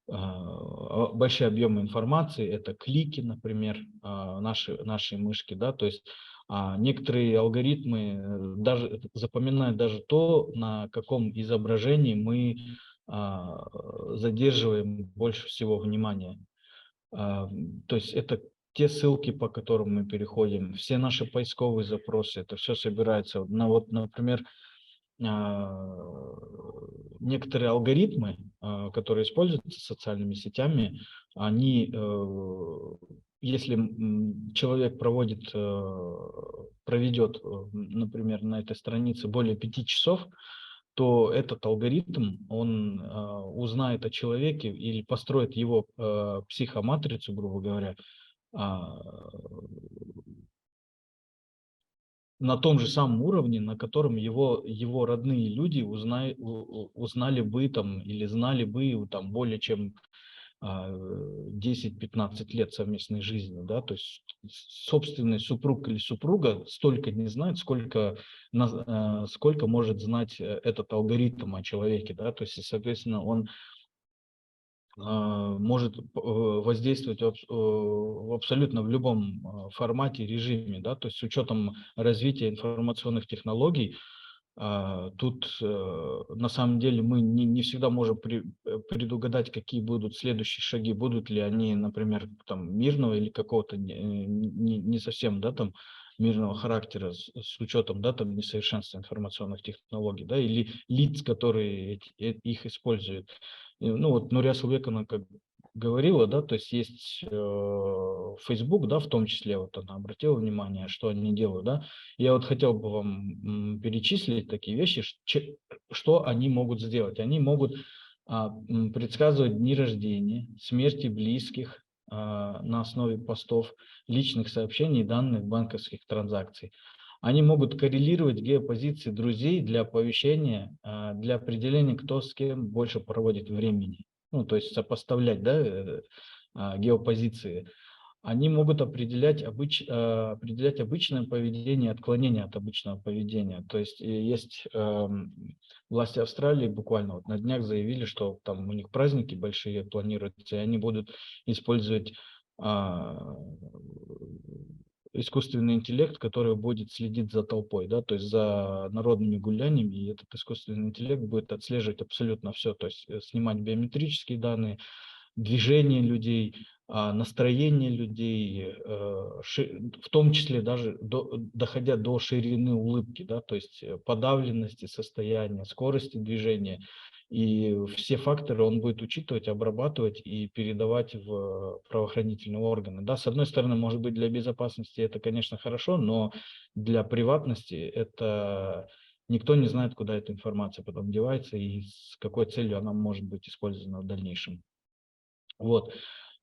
большие объемы информации. Это клики, например, нашей мышки, да, то есть некоторые алгоритмы даже запоминают даже то, на каком изображении мы задерживаем больше всего внимания. То есть это те ссылки, по которым мы переходим, все наши поисковые запросы, это все собирается. Вот, например, некоторые алгоритмы, которые используются социальными сетями, они, если человек проведет, например, на этой странице более 5 часов, то этот алгоритм, он узнает о человеке или построит его психоматрицу, грубо говоря, на том же самом уровне, на котором его родные люди узнали бы там или знали бы там более чем 10-15 лет совместной жизни, да, то есть собственный супруг или супруга столько не знает, сколько может знать этот алгоритм о человеке, да, то есть, и, соответственно, он может воздействовать абсолютно в любом формате, режиме, да, то есть с учетом развития информационных технологий. Тут на самом деле мы не всегда можем предугадать, какие будут следующие шаги, будут ли они, например, там мирного или какого-то не совсем, да, там мирного характера с учетом, да, там несовершенства информационных технологий, да, или лиц, которые их используют. Ну вот Нурия Сулбековна как говорила, да, то есть есть Facebook, да, в том числе, вот она обратила внимание, что они делают, да. Я вот хотел бы вам перечислить такие вещи, что они могут сделать. Они могут предсказывать дни рождения, смерти близких на основе постов, личных сообщений и данных банковских транзакций. Они могут коррелировать геопозиции друзей для оповещения, для определения, кто с кем больше проводит времени. Ну, то есть сопоставлять, да, геопозиции. Они могут определять обычное поведение, отклонение от обычного поведения. То есть есть власти Австралии буквально вот на днях заявили, что там у них праздники большие планируются, и они будут использовать искусственный интеллект, который будет следить за толпой, да, то есть за народными гуляниями, и этот искусственный интеллект будет отслеживать абсолютно все, то есть снимать биометрические данные, движение людей, настроение людей, в том числе даже доходя до ширины улыбки, да, то есть подавленности состояния, скорости движения. И все факторы он будет учитывать, обрабатывать и передавать в правоохранительные органы. Да, с одной стороны, может быть, для безопасности это, конечно, хорошо, но для приватности это никто не знает, куда эта информация потом девается и с какой целью она может быть использована в дальнейшем. Вот.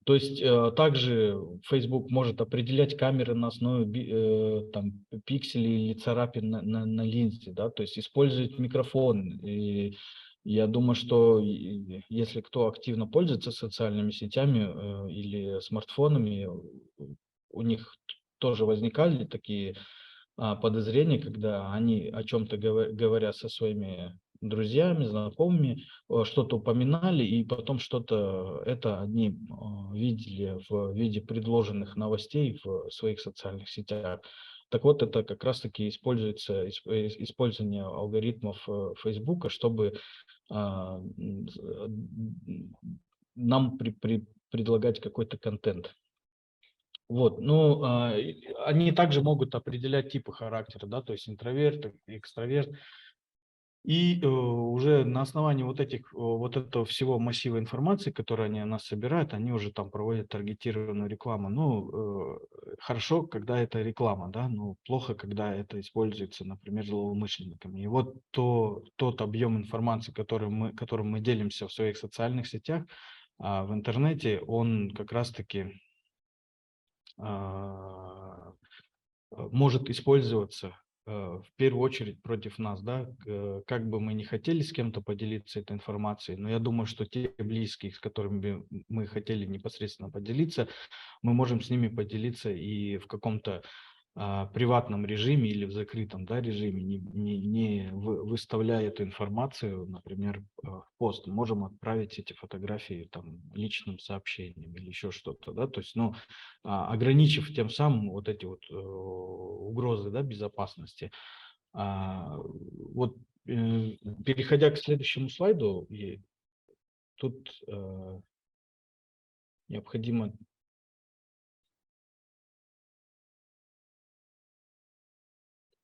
То есть также Facebook может определять камеры на основе там, пикселей или царапин на линзе, да, то есть использовать микрофон. И я думаю, что если кто активно пользуется социальными сетями или смартфонами, у них тоже возникали такие подозрения, когда они о чем-то говоря со своими друзьями, знакомыми, что-то упоминали, и потом что-то это они видели в виде предложенных новостей в своих социальных сетях. Так вот, это как раз-таки используется использование алгоритмов Фейсбука, чтобы нам предлагать какой-то контент. Вот, ну, они также могут определять типы характера, да, то есть интроверт, экстраверт. И уже на основании вот этого всего массива информации, который они о нас собирают, они уже там проводят таргетированную рекламу. Ну, хорошо, когда это реклама, да, но плохо, когда это используется, например, злоумышленниками. И вот тот объем информации, которым мы делимся в своих социальных сетях, в интернете, он как раз-таки может использоваться в первую очередь против нас, да, как бы мы не хотели с кем-то поделиться этой информацией, но я думаю, что те близкие, с которыми мы хотели непосредственно поделиться, мы можем с ними поделиться и в каком-то приватном режиме или в закрытом, да, режиме, не выставляя эту информацию, например, в пост. Можем отправить эти фотографии там личным сообщением или еще что-то, да, то есть, ну, ограничив тем самым вот эти вот угрозы, да, безопасности. Вот переходя к следующему слайду, и тут необходимо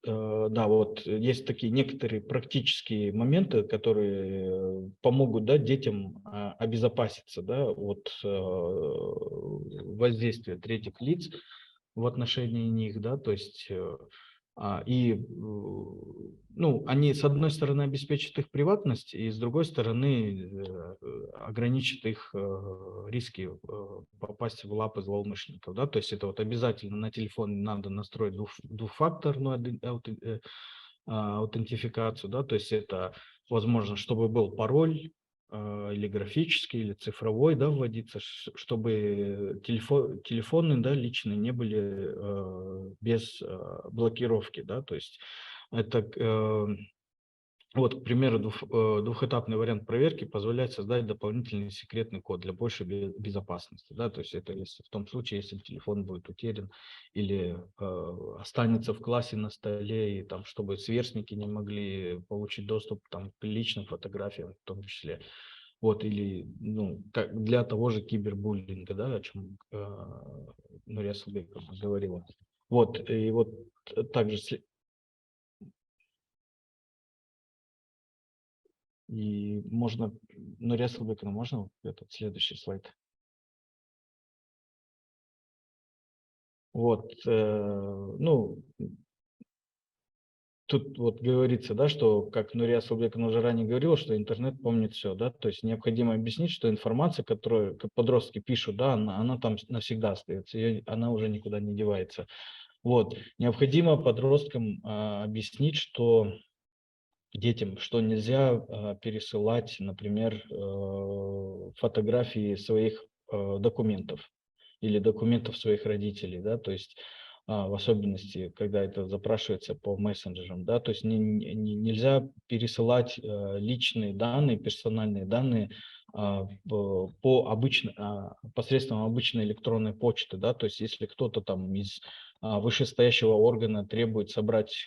да, вот есть такие некоторые практические моменты, которые помогут, да, детям обезопаситься, да, от воздействия третьих лиц в отношении них, да, то есть ну, они с одной стороны обеспечат их приватность, и с другой стороны ограничат их риски попасть в лапы злоумышленников, да, то есть это вот обязательно на телефоне надо настроить двухфакторную аутентификацию, да, то есть это возможно, чтобы был пароль или графический, или цифровой, да, вводиться, чтобы телефоны, да, личные не были без блокировки, да, то есть это вот, к примеру, двухэтапный вариант проверки позволяет создать дополнительный секретный код для большей безопасности. Да? То есть это если, в том случае, если телефон будет утерян или останется в классе на столе, и, там, чтобы сверстники не могли получить доступ там, к личным фотографиям в том числе. Вот, или ну, для того же кибербуллинга, да, о чем Нурия Сулбековна говорила. Вот, и вот также... И можно, Нурия Сулбековна, можно этот следующий слайд? Вот, ну, тут вот говорится, да, что, как Нурия Сулбековна уже ранее говорила, что интернет помнит все, да, то есть необходимо объяснить, что информация, которую подростки пишут, да, она там навсегда остается, она уже никуда не девается. Вот, необходимо подросткам объяснить, что детям, что нельзя пересылать, например, фотографии своих документов или документов своих родителей, да, то есть в особенности, когда это запрашивается по мессенджерам, да, то есть нельзя пересылать личные данные, персональные данные посредством обычной электронной почты, да, то есть если кто-то там из вышестоящего органа требует собрать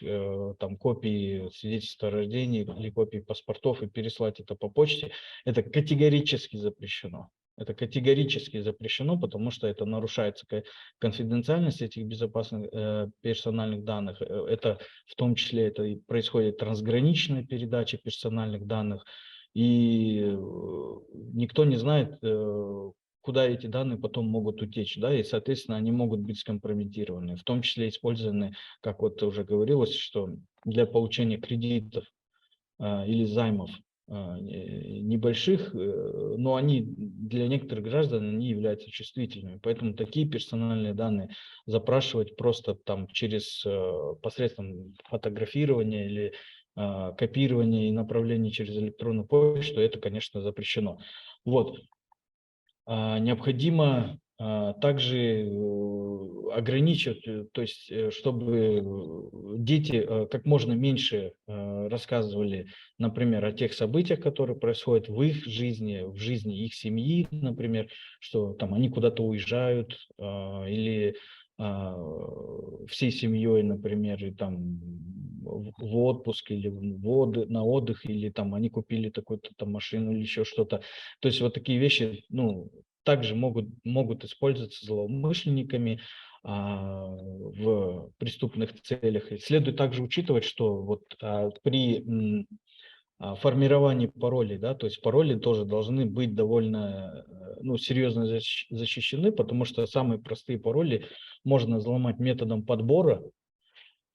там копии свидетельства о рождении или копии паспортов и переслать это по почте, это категорически запрещено. Это категорически запрещено, потому что это нарушается конфиденциальность этих безопасных персональных данных. Это в том числе это происходит трансграничная передача персональных данных. и никто не знает, куда эти данные потом могут утечь, да, и, соответственно, они могут быть скомпрометированы, в том числе использованы, как вот уже говорилось, что для получения кредитов или займов небольших, но они для некоторых граждан они являются чувствительными, поэтому такие персональные данные запрашивать просто там через посредством фотографирования или копирования и направления через электронную почту, это, конечно, запрещено. Вот. Необходимо также ограничивать, то есть чтобы дети как можно меньше рассказывали, например, о тех событиях, которые происходят в их жизни, в жизни их семьи, например, что там они куда-то уезжают или всей семьей, например, и там в отпуск или на отдых, или там они купили такую-то там машину или еще что-то. То есть вот такие вещи, ну, также могут использоваться злоумышленниками в преступных целях. И следует также учитывать, что вот при формировании паролей, да, то есть пароли тоже должны быть довольно серьезно защищены, потому что самые простые пароли можно взломать методом подбора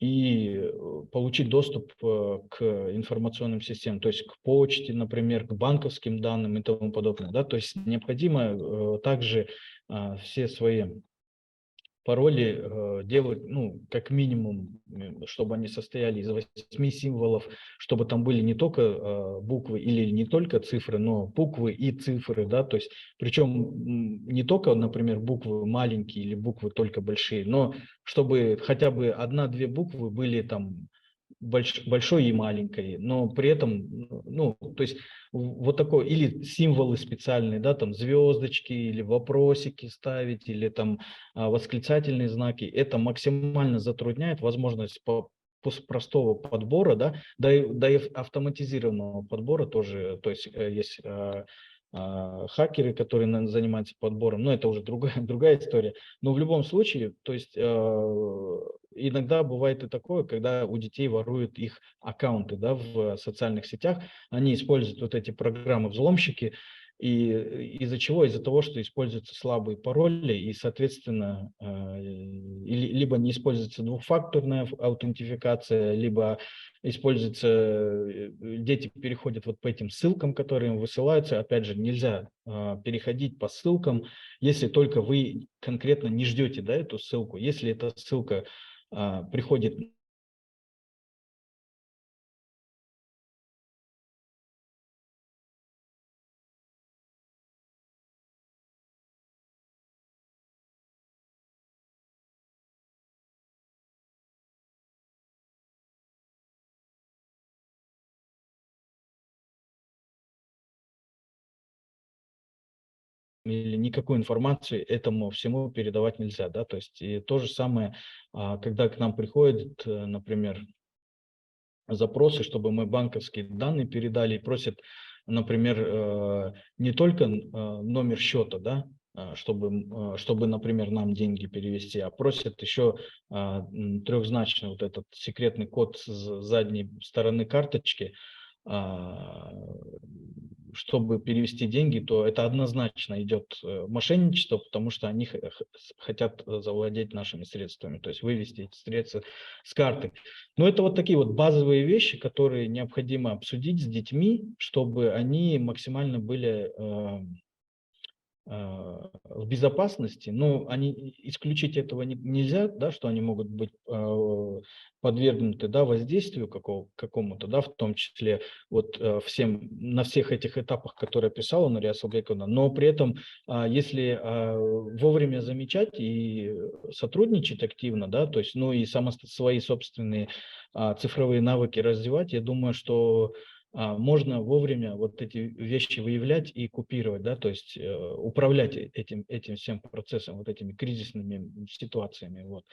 и получить доступ к информационным системам, то есть к почте, например, к банковским данным и тому подобное. Да? То есть необходимо также все свои пароли делать, как минимум, чтобы они состояли из 8 символов, чтобы там были не только буквы или не только цифры, но буквы и цифры, да, то есть, причем не только, например, буквы маленькие или буквы только большие, но чтобы хотя бы 1-2 буквы были там большой и маленькой, но при этом, то есть вот такой, или символы специальные, да, там звездочки или вопросики ставить, или там восклицательные знаки, это максимально затрудняет возможность простого подбора, да и автоматизированного подбора тоже, то есть есть хакеры, которые занимаются подбором, но это уже другая история. Но в любом случае, то есть иногда бывает и такое, когда у детей воруют их аккаунты, да, в социальных сетях, они используют вот эти программы-взломщики, и из-за чего? Из-за того, что используются слабые пароли, и, соответственно, либо не используется двухфакторная аутентификация, либо используется, дети переходят вот по этим ссылкам, которые им высылаются. Опять же, нельзя переходить по ссылкам, если только вы конкретно не ждете, да, эту ссылку. Если эта ссылка приходит или никакую информацию, этому всему передавать нельзя, да, то есть и то же самое, когда к нам приходят, например, запросы, чтобы мы банковские данные передали, и просят, например, не только номер счета, да, чтобы, например, нам деньги перевести, а просят еще трехзначный вот этот секретный код с задней стороны карточки, чтобы перевести деньги, то это однозначно идет мошенничество, потому что они хотят завладеть нашими средствами, то есть вывести эти средства с карты. Но это вот такие вот базовые вещи, которые необходимо обсудить с детьми, чтобы они максимально были в безопасности, но исключить этого нельзя, да, что они могут быть подвергнуты, да, воздействию какому-то, да, в том числе вот на всех этих этапах, которые описала Нурия Асылбековна, но при этом, если вовремя замечать и сотрудничать активно, да, то есть, и свои собственные цифровые навыки развивать, я думаю, что можно вовремя вот эти вещи выявлять и купировать, да, то есть управлять этим всем процессом, вот этими кризисными ситуациями. Вот.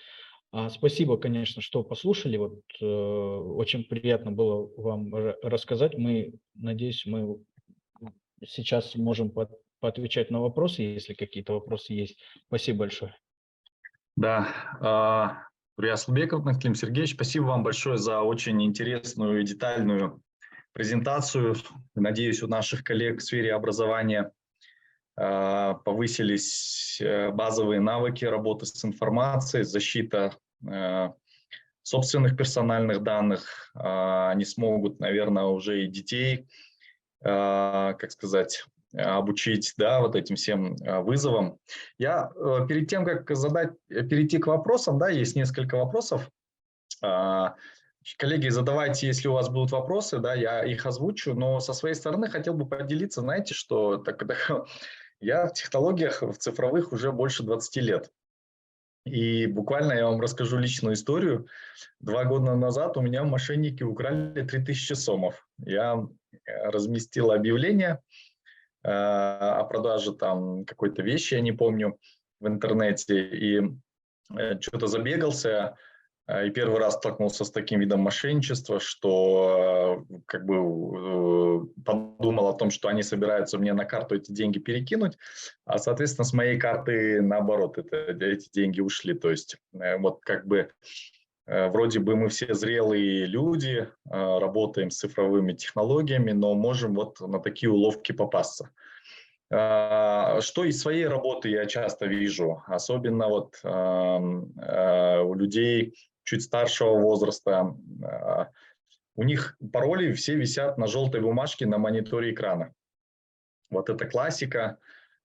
Спасибо, конечно, что послушали. Вот, очень приятно было вам рассказать. Надеюсь, мы сейчас можем поотвечать на вопросы, если какие-то вопросы есть. Спасибо большое. Да, Нурия Асылбековна, Клим Сергеевич, спасибо вам большое за очень интересную и детальную презентацию. Надеюсь, у наших коллег в сфере образования повысились базовые навыки работы с информацией, защита собственных персональных данных. Они смогут, наверное, уже и детей, как сказать, обучить, да, вот этим всем вызовам. Я перед тем, как перейти к вопросам, да, есть несколько вопросов. Коллеги, задавайте, если у вас будут вопросы, да, я их озвучу, но со своей стороны хотел бы поделиться, знаете, что я в технологиях, в цифровых уже больше 20 лет. И буквально я вам расскажу личную историю. 2 года назад у меня мошенники украли 3000 сомов. Я разместил объявление о продаже там какой-то вещи, я не помню, в интернете, и что-то забегался, и первый раз столкнулся с таким видом мошенничества, что как бы подумал о том, что они собираются мне на карту эти деньги перекинуть, а, соответственно, с моей карты, наоборот, эти деньги ушли. То есть вот как бы вроде бы мы все зрелые люди, работаем с цифровыми технологиями, но можем вот на такие уловки попасться. Что из своей работы я часто вижу, особенно вот у людей чуть старшего возраста, у них пароли все висят на желтой бумажке на мониторе экрана. Вот это классика.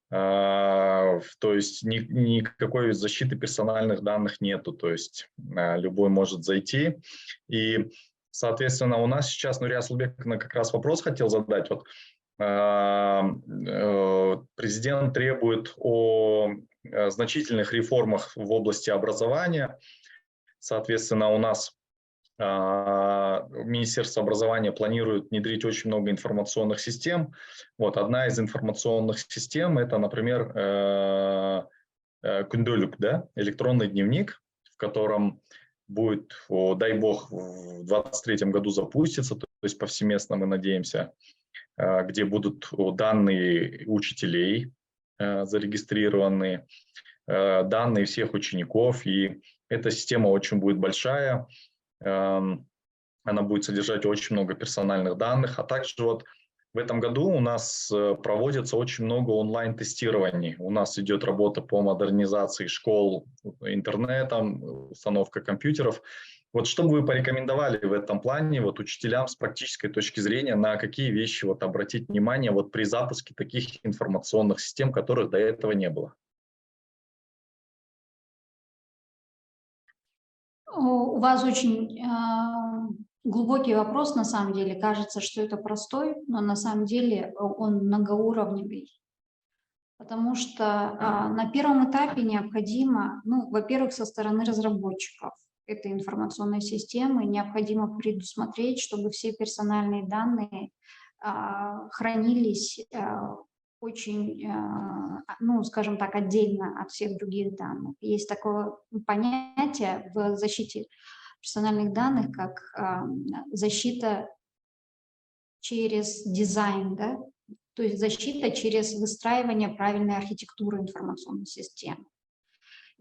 То есть никакой защиты персональных данных нету, то есть любой может зайти. И, соответственно, у нас сейчас, Нурия Асылбековна как раз вопрос хотел задать. Вот, президент требует о значительных реформах в области образования. Соответственно, у нас Министерство образования планирует внедрить очень много информационных систем. Вот одна из информационных систем – это, например, Күнделік, да, электронный дневник, в котором будет, дай бог, в 2023 году запустится, то есть повсеместно мы надеемся, где будут данные учителей зарегистрированные, данные всех учеников, и эта система очень будет большая. Она будет содержать очень много персональных данных, а также вот в этом году у нас проводится очень много онлайн-тестирований. У нас идет работа по модернизации школ интернетом, установка компьютеров. Вот что бы вы порекомендовали в этом плане вот учителям с практической точки зрения, на какие вещи вот обратить внимание вот при запуске таких информационных систем, которых до этого не было? У вас очень глубокий вопрос, на самом деле. Кажется, что это простой, но на самом деле он многоуровневый. Потому что на первом этапе необходимо, ну, во-первых, со стороны разработчиков этой информационной системы необходимо предусмотреть, чтобы все персональные данные хранились очень, ну, скажем так, отдельно от всех других данных. Есть такое понятие в защите персональных данных, как защита через дизайн, да? То есть защита через выстраивание правильной архитектуры информационной системы.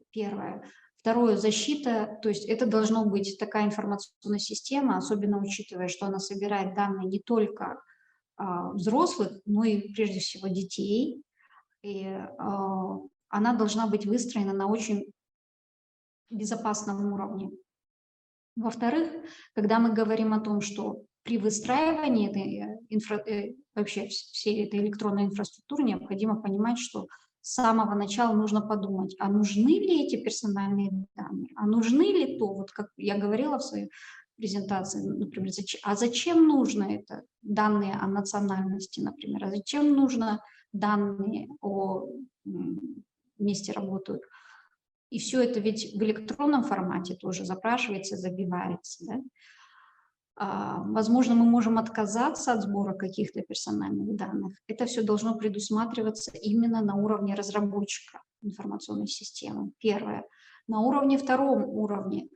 Первое. Второе, защита, то есть это должна быть такая информационная система, особенно учитывая, что она собирает данные не только взрослых, но и прежде всего детей. И она должна быть выстроена на очень безопасном уровне. Во-вторых, когда мы говорим о том, что при выстраивании вообще всей этой электронной инфраструктуры необходимо понимать, что с самого начала нужно подумать, а нужны ли эти персональные данные, а нужны ли то, вот как я говорила в своей презентации, например, а зачем нужно это, данные о национальности, например, а зачем нужно данные о месте работы. И все это ведь в электронном формате тоже запрашивается, забивается. Да? Возможно, мы можем отказаться от сбора каких-то персональных данных. Это все должно предусматриваться именно на уровне разработчика информационной системы. Первое. На уровне втором уровне.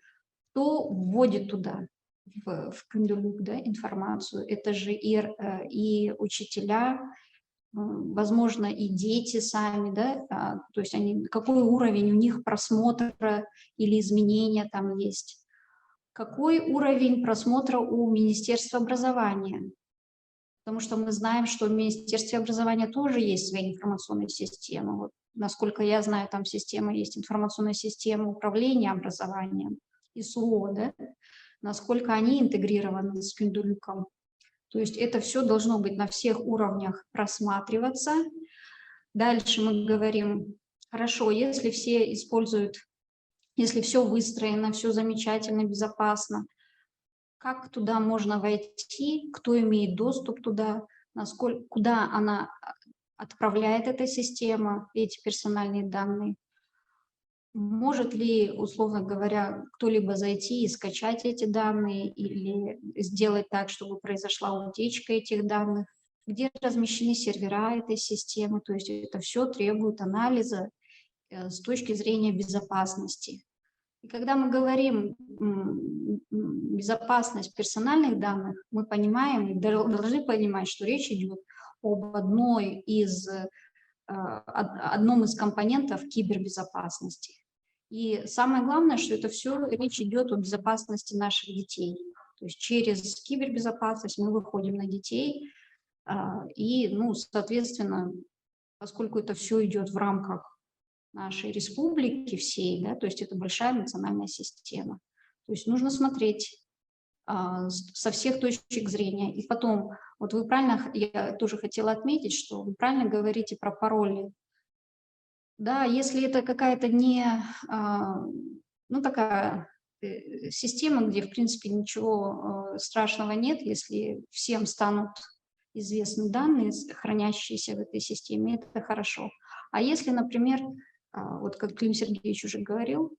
Кто вводит туда, в Күнделік, да, информацию? Это же и учителя, возможно, и дети сами, да, то есть какой уровень у них просмотра или изменения там есть. Какой уровень просмотра у Министерства образования? потому что мы знаем, что в Министерстве образования тоже есть свои информационные системы. Вот, насколько я знаю, там система есть, информационная система управления образованием, ИСУО, да? Насколько они интегрированы с Пиндулюком. То есть это все должно быть на всех уровнях просматриваться. Дальше мы говорим, хорошо, если все используют, если все выстроено, все замечательно, безопасно, как туда можно войти, кто имеет доступ туда, насколько, куда она отправляет эта система, эти персональные данные. Может ли, условно говоря, кто-либо зайти и скачать эти данные или сделать так, чтобы произошла утечка этих данных? Где размещены сервера этой системы? То есть это все требует анализа с точки зрения безопасности. И когда мы говорим безопасность персональных данных, мы понимаем и должны понимать, что речь идет об одном из компонентов кибербезопасности. И самое главное, что это все речь идет о безопасности наших детей. То есть через кибербезопасность мы выходим на детей, и, ну, соответственно, поскольку это все идет в рамках нашей республики всей, да, то есть это большая национальная система. То есть нужно смотреть со всех точек зрения. И потом, вот вы правильно, я тоже хотела отметить, что вы правильно говорите про пароли. Да, если это какая-то не, ну, такая система, где, в принципе, ничего страшного нет, если всем станут известны данные, хранящиеся в этой системе, это хорошо. А если, например, вот как Клим Сергеевич уже говорил,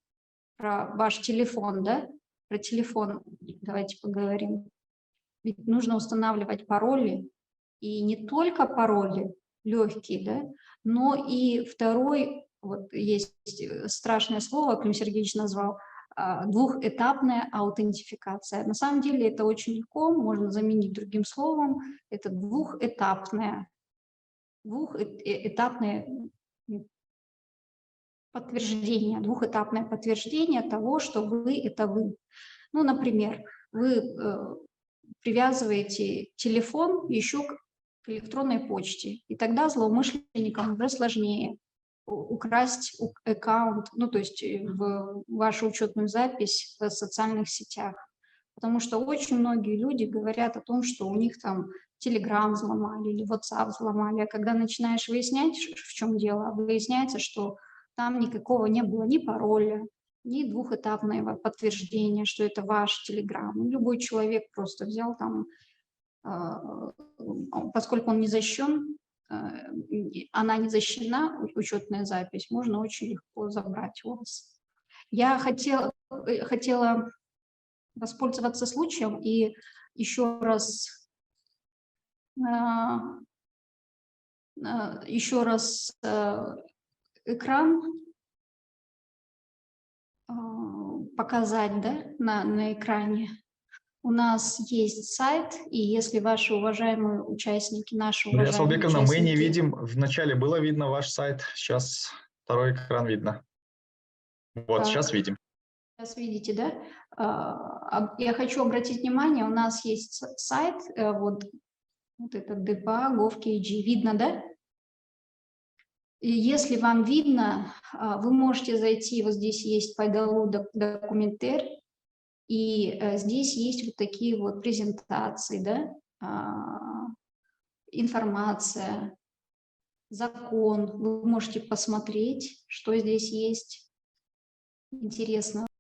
про ваш телефон, да, про телефон давайте поговорим. Ведь нужно устанавливать пароли, и не только пароли легкие, да, но и второй, вот есть страшное слово, Клим Сергеевич назвал, двухэтапная аутентификация. На самом деле это очень легко, можно заменить другим словом, это двухэтапное подтверждение, двухэтапное подтверждение того, что вы – это вы. Ну, например, вы привязываете телефон еще к электронной почте, и тогда злоумышленникам уже сложнее украсть аккаунт, ну, то есть в вашу учетную запись в социальных сетях. Потому что очень многие люди говорят о том, что у них там Telegram взломали или WhatsApp взломали, а когда начинаешь выяснять, в чем дело, выясняется, что там никакого не было ни пароля, ни двухэтапного подтверждения, что это ваш Telegram. Любой человек просто взял там, поскольку он не защищен, она не защищена, учетная запись, можно очень легко забрать у вас. Я хотела воспользоваться случаем и еще раз экран показать, да, на экране. У нас есть сайт, и если ваши уважаемые участники, наши уважаемые Асалбековна, участники... мы не видим, вначале было видно ваш сайт, сейчас второй экран видно. Вот, Так, сейчас видим. Сейчас видите, да? Я хочу обратить внимание, у нас есть сайт, вот этот ДПА, gov.kg, видно, да? И если вам видно, вы можете зайти, вот здесь есть пайдалу документер, и здесь есть вот такие вот презентации, да, информация, закон. Вы можете посмотреть, что здесь есть интересно.